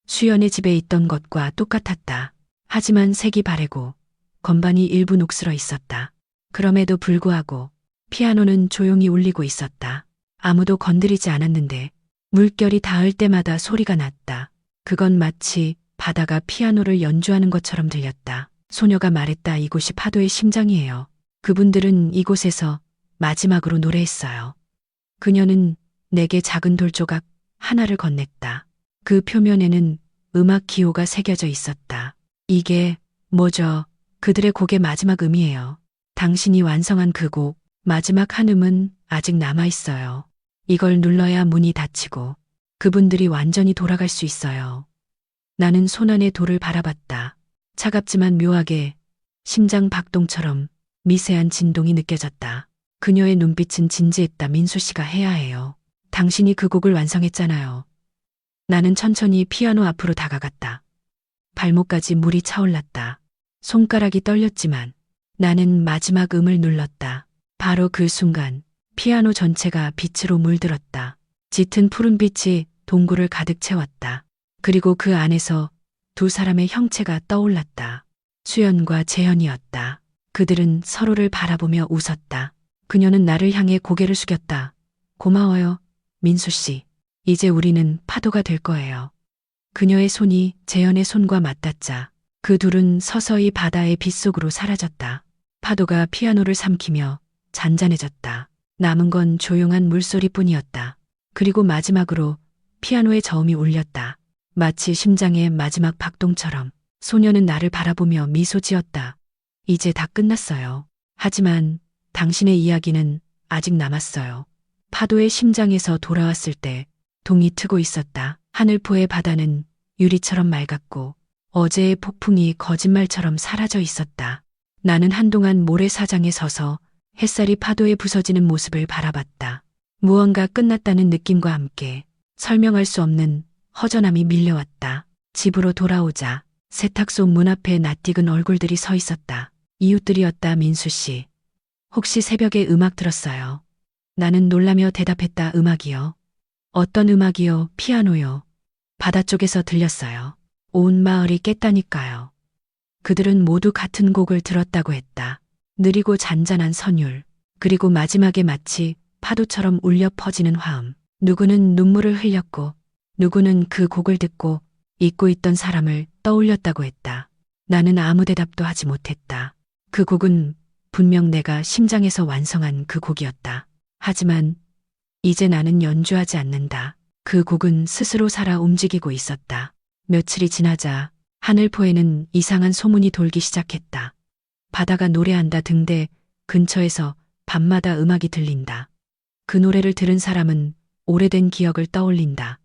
수연의 집에 있던 것과 똑같았다. 하지만 색이 바래고 건반이 일부 녹슬어 있었다. 그럼에도 불구하고 피아노는 조용히 울리고 있었다. 아무도 건드리지 않았는데 물결이 닿을 때마다 소리가 났다. 그건 마치 바다가 피아노를 연주하는 것처럼 들렸다. 소녀가 말했다. 이곳이 파도의 심장이에요. 그분들은 이곳에서 마지막으로 노래했어요. 그녀는 내게 작은 돌조각 하나를 건넸다. 그 표면에는 음악 기호가 새겨져 있었다. 이게 뭐죠? 그들의 곡의 마지막 음이에요. 당신이 완성한 그 곡, 마지막 한 음은 아직 남아있어요. 이걸 눌러야 문이 닫히고 그분들이 완전히 돌아갈 수 있어요. 나는 손안의 돌을 바라봤다. 차갑지만 묘하게 심장 박동처럼 미세한 진동이 느껴졌다. 그녀의 눈빛은 진지했다. 민수 씨가 해야 해요. 당신이 그 곡을 완성했잖아요. 나는 천천히 피아노 앞으로 다가갔다. 발목까지 물이 차올랐다. 손가락이 떨렸지만 나는 마지막 음을 눌렀다. 바로 그 순간 피아노 전체가 빛으로 물들었다. 짙은 푸른빛이 동굴을 가득 채웠다. 그리고 그 안에서 두 사람의 형체가 떠올랐다. 수연과 재현이었다. 그들은 서로를 바라보며 웃었다. 그녀는 나를 향해 고개를 숙였다. 고마워요, 민수 씨. 이제 우리는 파도가 될 거예요. 그녀의 손이 재현의 손과 맞닿자 그 둘은 서서히 바다의 빗속으로 사라졌다. 파도가 피아노를 삼키며 잔잔해졌다. 남은 건 조용한 물소리뿐이었다. 그리고 마지막으로 피아노의 저음이 울렸다. 마치 심장의 마지막 박동처럼 소녀는 나를 바라보며 미소 지었다. 이제 다 끝났어요. 하지만 당신의 이야기는 아직 남았어요. 파도의 심장에서 돌아왔을 때 동이 트고 있었다. 하늘포의 바다는 유리처럼 맑았고 어제의 폭풍이 거짓말처럼 사라져 있었다. 나는 한동안 모래사장에 서서 햇살이 파도에 부서지는 모습을 바라봤다. 무언가 끝났다는 느낌과 함께 설명할 수 없는 허전함이 밀려왔다. 집으로 돌아오자 세탁소 문 앞에 낯익은 얼굴들이 서 있었다. 이웃들이었다. 민수 씨. 혹시 새벽에 음악 들었어요? 나는 놀라며 대답했다. 음악이요. 어떤 음악이요? 피아노요. 바다 쪽에서 들렸어요. 온 마을이 깼다니까요. 그들은 모두 같은 곡을 들었다고 했다. 느리고 잔잔한 선율, 그리고 마지막에 마치 파도처럼 울려 퍼지는 화음. 누구는 눈물을 흘렸고 누구는 그 곡을 듣고 잊고 있던 사람을 떠올렸다고 했다. 나는 아무 대답도 하지 못했다. 그 곡은 분명 내가 심장에서 완성한 그 곡이었다. 하지만 이제 나는 연주하지 않는다. 그 곡은 스스로 살아 움직이고 있었다. 며칠이 지나자 하늘포에는 이상한 소문이 돌기 시작했다. 바다가 노래한다. 등대 근처에서 밤마다 음악이 들린다. 그 노래를 들은 사람은 오래된 기억을 떠올린다.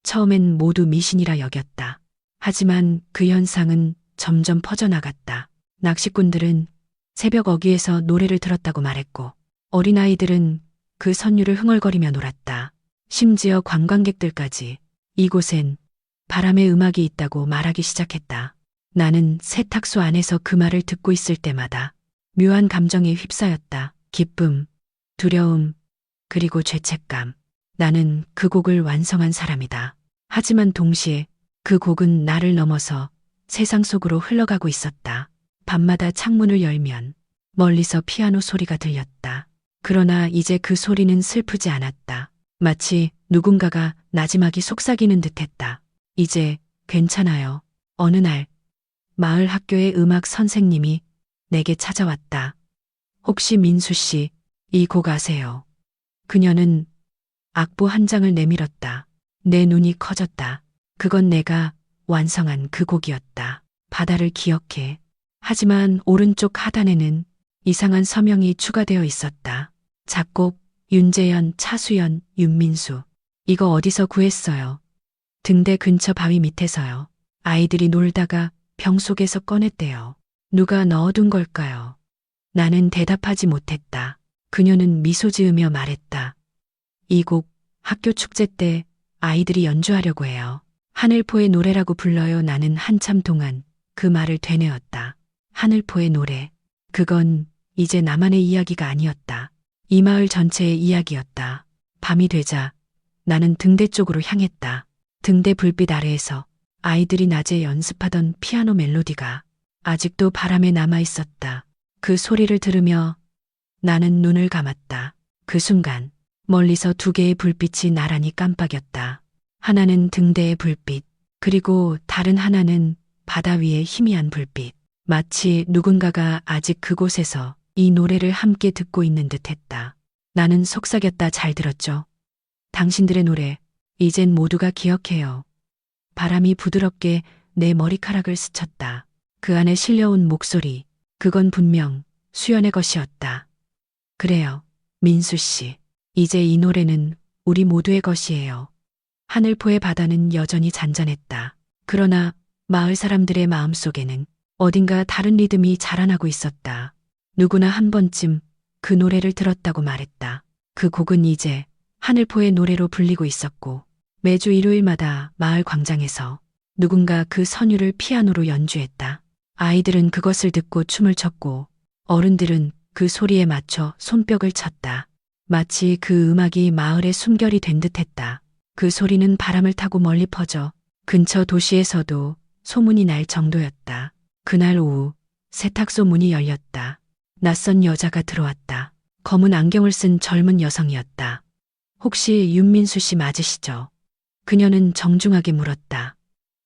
처음엔 모두 미신이라 여겼다. 하지만 그 현상은 점점 퍼져나갔다. 낚시꾼들은 새벽 어귀에서 노래를 들었다고 말했고 어린아이들은 그 선율을 흥얼거리며 놀았다. 심지어 관광객들까지 이곳엔 바람의 음악이 있다고 말하기 시작했다. 나는 세탁소 안에서 그 말을 듣고 있을 때마다 묘한 감정에 휩싸였다. 기쁨, 두려움, 그리고 죄책감. 나는 그 곡을 완성한 사람이다. 하지만 동시에 그 곡은 나를 넘어서 세상 속으로 흘러가고 있었다. 밤마다 창문을 열면 멀리서 피아노 소리가 들렸다. 그러나 이제 그 소리는 슬프지 않았다. 마치 누군가가 나지막이 속삭이는 듯했다. 이제 괜찮아요. 어느 날 마을 학교의 음악 선생님이 내게 찾아왔다. 혹시 민수 씨, 이 곡 아세요? 그녀는 악보 한 장을 내밀었다. 내 눈이 커졌다. 그건 내가 완성한 그 곡이었다. 바다를 기억해. 하지만 오른쪽 하단에는 이상한 서명이 추가되어 있었다. 작곡, 윤재현, 차수연, 윤민수. 이거 어디서 구했어요? 등대 근처 바위 밑에서요. 아이들이 놀다가 병 속에서 꺼냈대요. 누가 넣어둔 걸까요? 나는 대답하지 못했다. 그녀는 미소 지으며 말했다. 이 곡 학교 축제 때 아이들이 연주하려고 해요. 하늘포의 노래라고 불러요. 나는 한참 동안 그 말을 되뇌었다. 하늘포의 노래. 그건 이제 나만의 이야기가 아니었다. 이 마을 전체의 이야기였다. 밤이 되자 나는 등대 쪽으로 향했다. 등대 불빛 아래에서 아이들이 낮에 연습하던 피아노 멜로디가 아직도 바람에 남아 있었다. 그 소리를 들으며 나는 눈을 감았다. 그 순간 멀리서 두 개의 불빛이 나란히 깜빡였다. 하나는 등대의 불빛, 그리고 다른 하나는 바다 위의 희미한 불빛. 마치 누군가가 아직 그곳에서 이 노래를 함께 듣고 있는 듯 했다. 나는 속삭였다. 잘 들었죠? 당신들의 노래, 이젠 모두가 기억해요. 바람이 부드럽게 내 머리카락을 스쳤다. 그 안에 실려온 목소리, 그건 분명 수연의 것이었다. 그래요, 민수 씨. 이제 이 노래는 우리 모두의 것이에요. 하늘포의 바다는 여전히 잔잔했다. 그러나 마을 사람들의 마음속에는 어딘가 다른 리듬이 자라나고 있었다. 누구나 한 번쯤 그 노래를 들었다고 말했다. 그 곡은 이제 하늘포의 노래로 불리고 있었고 매주 일요일마다 마을 광장에서 누군가 그 선율을 피아노로 연주했다. 아이들은 그것을 듣고 춤을 췄고 어른들은 그 소리에 맞춰 손뼉을 쳤다. 마치 그 음악이 마을의 숨결이 된 듯했다. 그 소리는 바람을 타고 멀리 퍼져 근처 도시에서도 소문이 날 정도였다. 그날 오후 세탁소 문이 열렸다. 낯선 여자가 들어왔다. 검은 안경을 쓴 젊은 여성이었다. 혹시 윤민수 씨 맞으시죠? 그녀는 정중하게 물었다.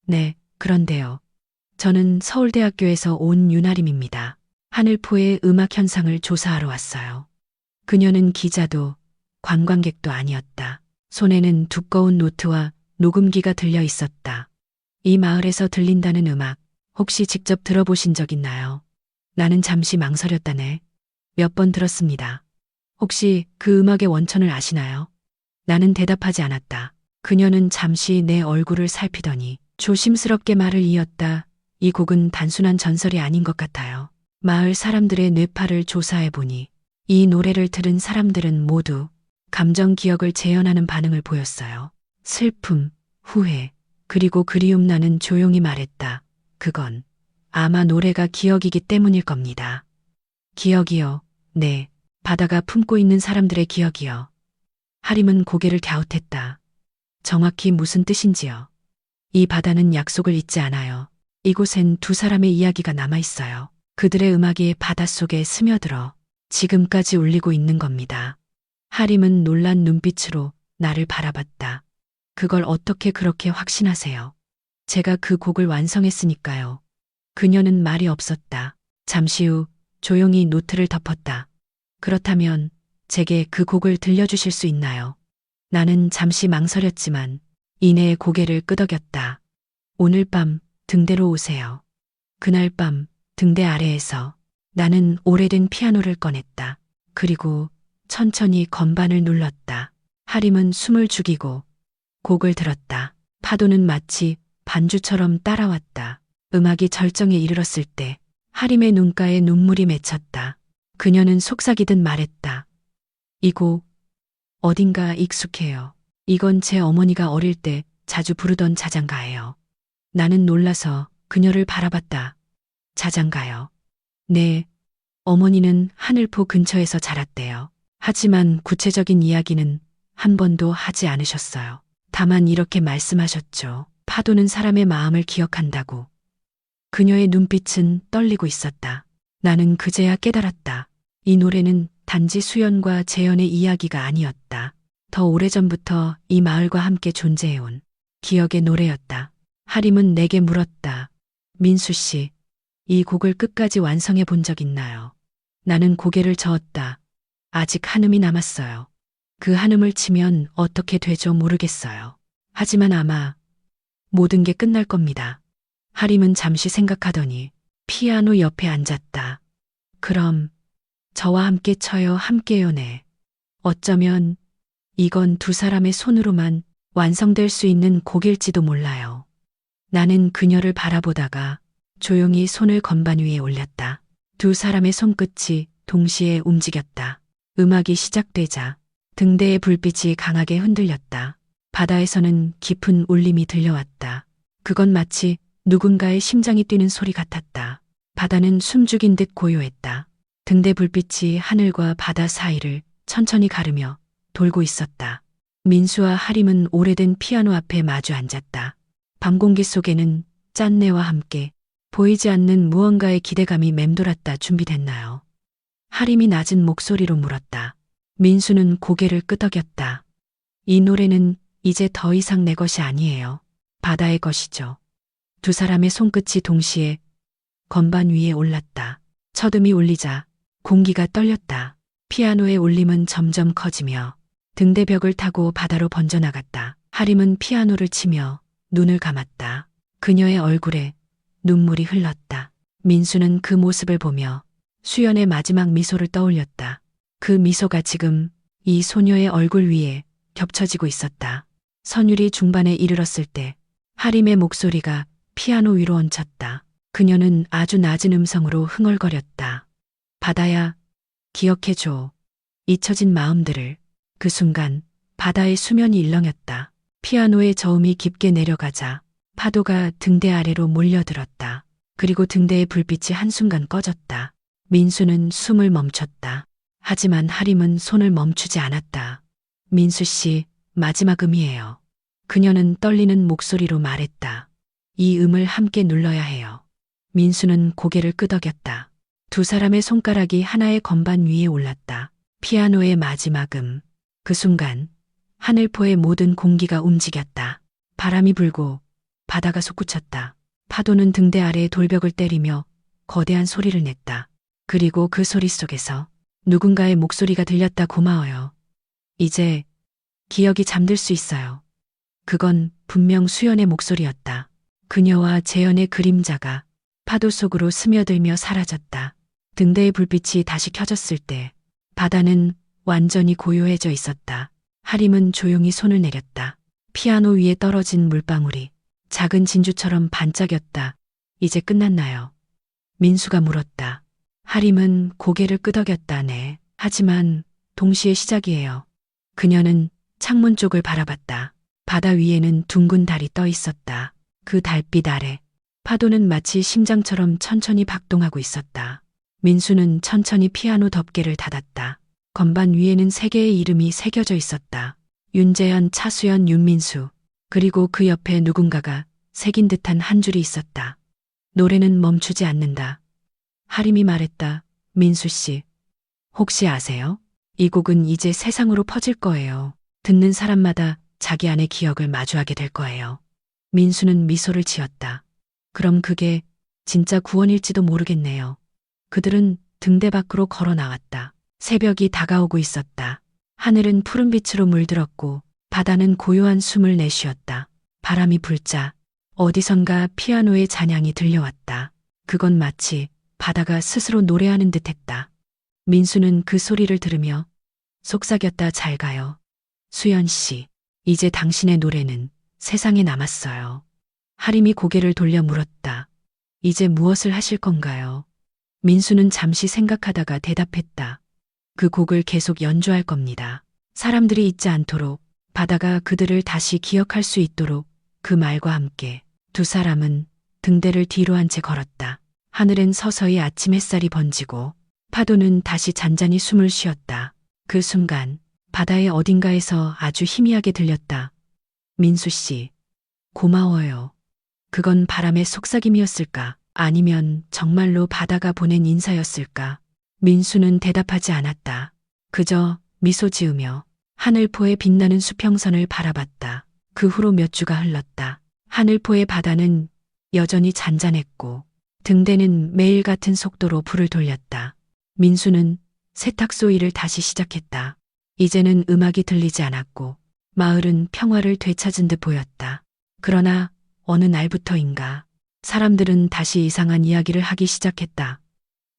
네, 그런데요. 저는 서울대학교에서 온 윤아림입니다. 하늘포의 음악 현상을 조사하러 왔어요. 그녀는 기자도 관광객도 아니었다. 손에는 두꺼운 노트와 녹음기가 들려 있었다. 이 마을에서 들린다는 음악 혹시 직접 들어보신 적 있나요? 나는 잠시 망설였다네. 몇 번 들었습니다. 혹시 그 음악의 원천을 아시나요? 나는 대답하지 않았다. 그녀는 잠시 내 얼굴을 살피더니 조심스럽게 말을 이었다. 이 곡은 단순한 전설이 아닌 것 같아요. 마을 사람들의 뇌파를 조사해 보니 이 노래를 들은 사람들은 모두 감정 기억을 재현하는 반응을 보였어요. 슬픔, 후회, 그리고 그리움. 나는 조용히 말했다. 그건 아마 노래가 기억이기 때문일 겁니다. 기억이요? 네, 바다가 품고 있는 사람들의 기억이요. 하림은 고개를 갸웃했다. 정확히 무슨 뜻인지요? 이 바다는 약속을 잊지 않아요. 이곳엔 두 사람의 이야기가 남아있어요. 그들의 음악이 바닷속에 스며들어 지금까지 울리고 있는 겁니다. 하림은 놀란 눈빛으로 나를 바라봤다. 그걸 어떻게 그렇게 확신하세요? 제가 그 곡을 완성했으니까요. 그녀는 말이 없었다. 잠시 후 조용히 노트를 덮었다. 그렇다면 제게 그 곡을 들려주실 수 있나요? 나는 잠시 망설였지만 이내에 고개를 끄덕였다. 오늘 밤 등대로 오세요. 그날 밤 등대 아래에서 나는 오래된 피아노를 꺼냈다. 그리고 천천히 건반을 눌렀다. 하림은 숨을 죽이고 곡을 들었다. 파도는 마치 반주처럼 따라왔다. 음악이 절정에 이르렀을 때 하림의 눈가에 눈물이 맺혔다. 그녀는 속삭이듯 말했다. 이 곡 어딘가 익숙해요. 이건 제 어머니가 어릴 때 자주 부르던 자장가예요. 나는 놀라서 그녀를 바라봤다. 자장가요. 네, 어머니는 하늘포 근처에서 자랐대요. 하지만 구체적인 이야기는 한 번도 하지 않으셨어요. 다만 이렇게 말씀하셨죠. 파도는 사람의 마음을 기억한다고. 그녀의 눈빛은 떨리고 있었다. 나는 그제야 깨달았다. 이 노래는 단지 수연과 재현의 이야기가 아니었다. 더 오래전부터 이 마을과 함께 존재해온 기억의 노래였다. 하림은 내게 물었다. 민수 씨, 이 곡을 끝까지 완성해 본 적 있나요? 나는 고개를 저었다. 아직 한음이 남았어요. 그 한음을 치면 어떻게 되죠? 모르겠어요. 하지만 아마 모든 게 끝날 겁니다. 하림은 잠시 생각하더니 피아노 옆에 앉았다. 그럼 저와 함께 쳐요. 함께요. 네. 어쩌면 이건 두 사람의 손으로만 완성될 수 있는 곡일지도 몰라요. 나는 그녀를 바라보다가 조용히 손을 건반 위에 올렸다. 두 사람의 손끝이 동시에 움직였다. 음악이 시작되자 등대의 불빛이 강하게 흔들렸다. 바다에서는 깊은 울림이 들려왔다. 그건 마치 누군가의 심장이 뛰는 소리 같았다. 바다는 숨죽인 듯 고요했다. 등대 불빛이 하늘과 바다 사이를 천천히 가르며 돌고 있었다. 민수와 하림은 오래된 피아노 앞에 마주 앉았다. 밤 공기 속에는 짠내와 함께 보이지 않는 무언가의 기대감이 맴돌았다. 준비됐나요? 하림이 낮은 목소리로 물었다. 민수는 고개를 끄덕였다. 이 노래는 이제 더 이상 내 것이 아니에요. 바다의 것이죠. 두 사람의 손끝이 동시에 건반 위에 올랐다. 첫음이 울리자 공기가 떨렸다. 피아노의 울림은 점점 커지며 등대벽을 타고 바다로 번져나갔다. 하림은 피아노를 치며 눈을 감았다. 그녀의 얼굴에 눈물이 흘렀다. 민수는 그 모습을 보며 수연의 마지막 미소를 떠올렸다. 그 미소가 지금 이 소녀의 얼굴 위에 겹쳐지고 있었다. 선율이 중반에 이르렀을 때 하림의 목소리가 피아노 위로 얹혔다. 그녀는 아주 낮은 음성으로 흥얼거렸다. 바다야, 기억해줘. 잊혀진 마음들을. 그 순간 바다의 수면이 일렁였다. 피아노의 저음이 깊게 내려가자 파도가 등대 아래로 몰려들었다. 그리고 등대의 불빛이 한순간 꺼졌다. 민수는 숨을 멈췄다. 하지만 하림은 손을 멈추지 않았다. 민수 씨, 마지막 음이에요. 그녀는 떨리는 목소리로 말했다. 이 음을 함께 눌러야 해요. 민수는 고개를 끄덕였다. 두 사람의 손가락이 하나의 건반 위에 올랐다. 피아노의 마지막 음. 그 순간 하늘포의 모든 공기가 움직였다. 바람이 불고 바다가 솟구쳤다. 파도는 등대 아래의 돌벽을 때리며 거대한 소리를 냈다. 그리고 그 소리 속에서 누군가의 목소리가 들렸다. 고마워요. 이제 기억이 잠들 수 있어요. 그건 분명 수연의 목소리였다. 그녀와 재현의 그림자가 파도 속으로 스며들며 사라졌다. 등대의 불빛이 다시 켜졌을 때 바다는 완전히 고요해져 있었다. 하림은 조용히 손을 내렸다. 피아노 위에 떨어진 물방울이 작은 진주처럼 반짝였다. 이제 끝났나요? 민수가 물었다. 하림은 고개를 끄덕였다. 네. 하지만 동시에 시작이에요. 그녀는 창문 쪽을 바라봤다. 바다 위에는 둥근 달이 떠 있었다. 그 달빛 아래 파도는 마치 심장처럼 천천히 박동하고 있었다. 민수는 천천히 피아노 덮개를 닫았다. 건반 위에는 세 개의 이름이 새겨져 있었다. 윤재현, 차수연, 윤민수. 그리고 그 옆에 누군가가 새긴 듯한 한 줄이 있었다. 노래는 멈추지 않는다. 하림이 말했다. 민수 씨, 혹시 아세요? 이 곡은 이제 세상으로 퍼질 거예요. 듣는 사람마다 자기 안의 기억을 마주하게 될 거예요. 민수는 미소를 지었다. 그럼 그게 진짜 구원일지도 모르겠네요. 그들은 등대 밖으로 걸어 나왔다. 새벽이 다가오고 있었다. 하늘은 푸른빛으로 물들었고 바다는 고요한 숨을 내쉬었다. 바람이 불자 어디선가 피아노의 잔향이 들려왔다. 그건 마치 바다가 스스로 노래하는 듯했다. 민수는 그 소리를 들으며 속삭였다. 잘 가요. 수연 씨, 이제 당신의 노래는 세상에 남았어요. 하림이 고개를 돌려 물었다. 이제 무엇을 하실 건가요? 민수는 잠시 생각하다가 대답했다. 그 곡을 계속 연주할 겁니다. 사람들이 잊지 않도록, 바다가 그들을 다시 기억할 수 있도록. 그 말과 함께 두 사람은 등대를 뒤로 한 채 걸었다. 하늘엔 서서히 아침 햇살이 번지고 파도는 다시 잔잔히 숨을 쉬었다. 그 순간 바다의 어딘가에서 아주 희미하게 들렸다. 민수 씨, 고마워요. 그건 바람의 속삭임이었을까? 아니면 정말로 바다가 보낸 인사였을까? 민수는 대답하지 않았다. 그저 미소 지으며 하늘포의 빛나는 수평선을 바라봤다. 그 후로 몇 주가 흘렀다. 하늘포의 바다는 여전히 잔잔했고 등대는 매일 같은 속도로 불을 돌렸다. 민수는 세탁소 일을 다시 시작했다. 이제는 음악이 들리지 않았고 마을은 평화를 되찾은 듯 보였다. 그러나 어느 날부터인가 사람들은 다시 이상한 이야기를 하기 시작했다.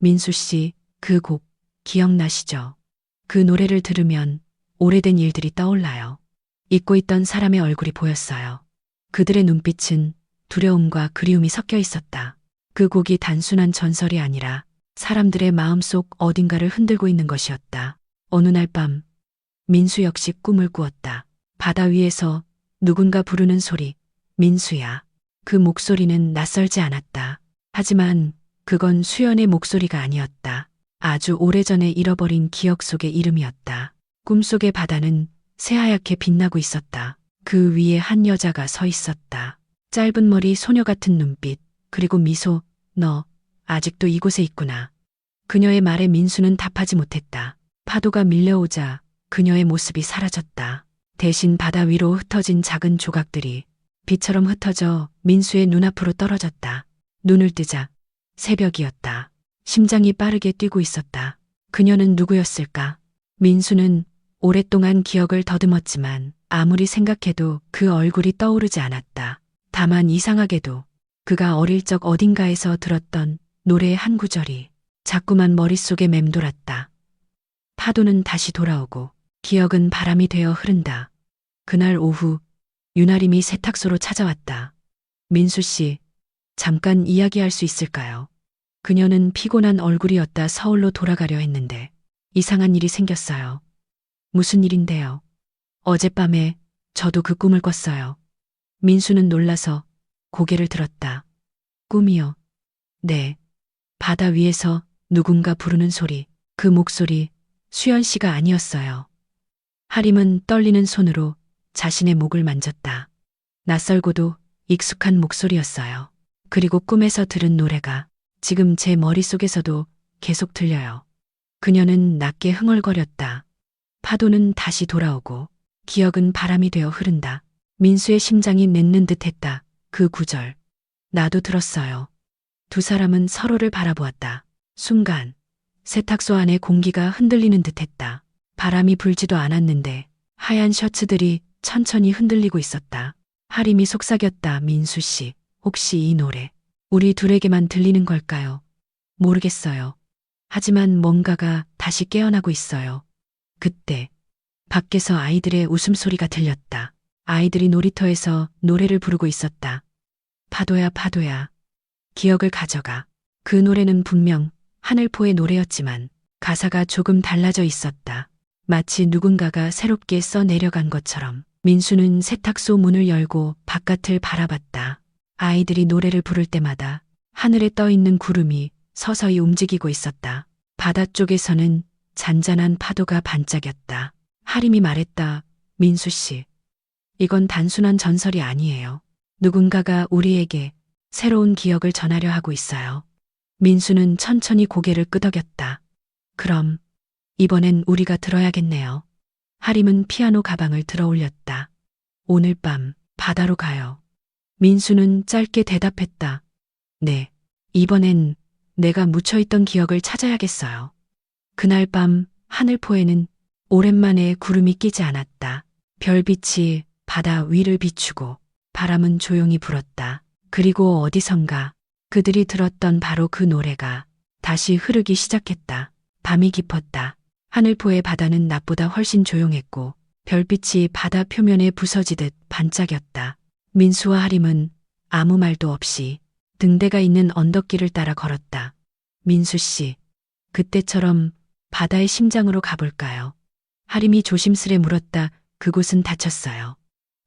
민수 씨, 그 곡 기억나시죠? 그 노래를 들으면 오래된 일들이 떠올라요. 잊고 있던 사람의 얼굴이 보였어요. 그들의 눈빛은 두려움과 그리움이 섞여 있었다. 그 곡이 단순한 전설이 아니라 사람들의 마음속 어딘가를 흔들고 있는 것이었다. 어느 날 밤 민수 역시 꿈을 꾸었다. 바다 위에서 누군가 부르는 소리. 민수야. 그 목소리는 낯설지 않았다. 하지만 그건 수연의 목소리가 아니었다. 아주 오래전에 잃어버린 기억 속의 이름이었다. 꿈속의 바다는 새하얗게 빛나고 있었다. 그 위에 한 여자가 서 있었다. 짧은 머리, 소녀 같은 눈빛, 그리고 미소. 너 아직도 이곳에 있구나. 그녀의 말에 민수는 답하지 못했다. 파도가 밀려오자 그녀의 모습이 사라졌다. 대신 바다 위로 흩어진 작은 조각들이 비처럼 흩어져 민수의 눈앞으로 떨어졌다. 눈을 뜨자 새벽이었다. 심장이 빠르게 뛰고 있었다. 그녀는 누구였을까? 민수는 오랫동안 기억을 더듬었지만 아무리 생각해도 그 얼굴이 떠오르지 않았다. 다만 이상하게도 그가 어릴 적 어딘가에서 들었던 노래의 한 구절이 자꾸만 머릿속에 맴돌았다. 파도는 다시 돌아오고 기억은 바람이 되어 흐른다. 그날 오후 윤아림이 세탁소로 찾아왔다. 민수 씨, 잠깐 이야기할 수 있을까요? 그녀는 피곤한 얼굴이었다. 서울로 돌아가려 했는데 이상한 일이 생겼어요. 무슨 일인데요? 어젯밤에 저도 그 꿈을 꿨어요. 민수는 놀라서 고개를 들었다. 꿈이요? 네. 바다 위에서 누군가 부르는 소리, 그 목소리 수연 씨가 아니었어요. 하림은 떨리는 손으로 자신의 목을 만졌다. 낯설고도 익숙한 목소리였어요. 그리고 꿈에서 들은 노래가 지금 제 머릿속에서도 계속 들려요. 그녀는 낮게 흥얼거렸다. 파도는 다시 돌아오고 기억은 바람이 되어 흐른다. 민수의 심장이 맺는 듯했다. 그 구절. 나도 들었어요. 두 사람은 서로를 바라보았다. 순간 세탁소 안의 공기가 흔들리는 듯했다. 바람이 불지도 않았는데 하얀 셔츠들이 천천히 흔들리고 있었다. 하림이 속삭였다. 민수 씨, 혹시 이 노래 우리 둘에게만 들리는 걸까요? 모르겠어요. 하지만 뭔가가 다시 깨어나고 있어요. 그때 밖에서 아이들의 웃음소리가 들렸다. 아이들이 놀이터에서 노래를 부르고 있었다. 파도야 파도야, 기억을 가져가. 그 노래는 분명 하늘포의 노래였지만 가사가 조금 달라져 있었다. 마치 누군가가 새롭게 써 내려간 것처럼. 민수는 세탁소 문을 열고 바깥을 바라봤다. 아이들이 노래를 부를 때마다 하늘에 떠 있는 구름이 서서히 움직이고 있었다. 바다 쪽에서는 잔잔한 파도가 반짝였다. 하림이 말했다. 민수 씨, 이건 단순한 전설이 아니에요. 누군가가 우리에게 새로운 기억을 전하려 하고 있어요. 민수는 천천히 고개를 끄덕였다. 그럼 이번엔 우리가 들어야겠네요. 하림은 피아노 가방을 들어 올렸다. 오늘 밤 바다로 가요. 민수는 짧게 대답했다. 네, 이번엔 내가 묻혀있던 기억을 찾아야겠어요. 그날 밤 하늘포에는 오랜만에 구름이 끼지 않았다. 별빛이 바다 위를 비추고 바람은 조용히 불었다. 그리고 어디선가 그들이 들었던 바로 그 노래가 다시 흐르기 시작했다. 밤이 깊었다. 하늘포의 바다는 낮보다 훨씬 조용했고 별빛이 바다 표면에 부서지듯 반짝였다. 민수와 하림은 아무 말도 없이 등대가 있는 언덕길을 따라 걸었다. 민수 씨, 그때처럼 바다의 심장으로 가볼까요? 하림이 조심스레 물었다. 그곳은 닫혔어요.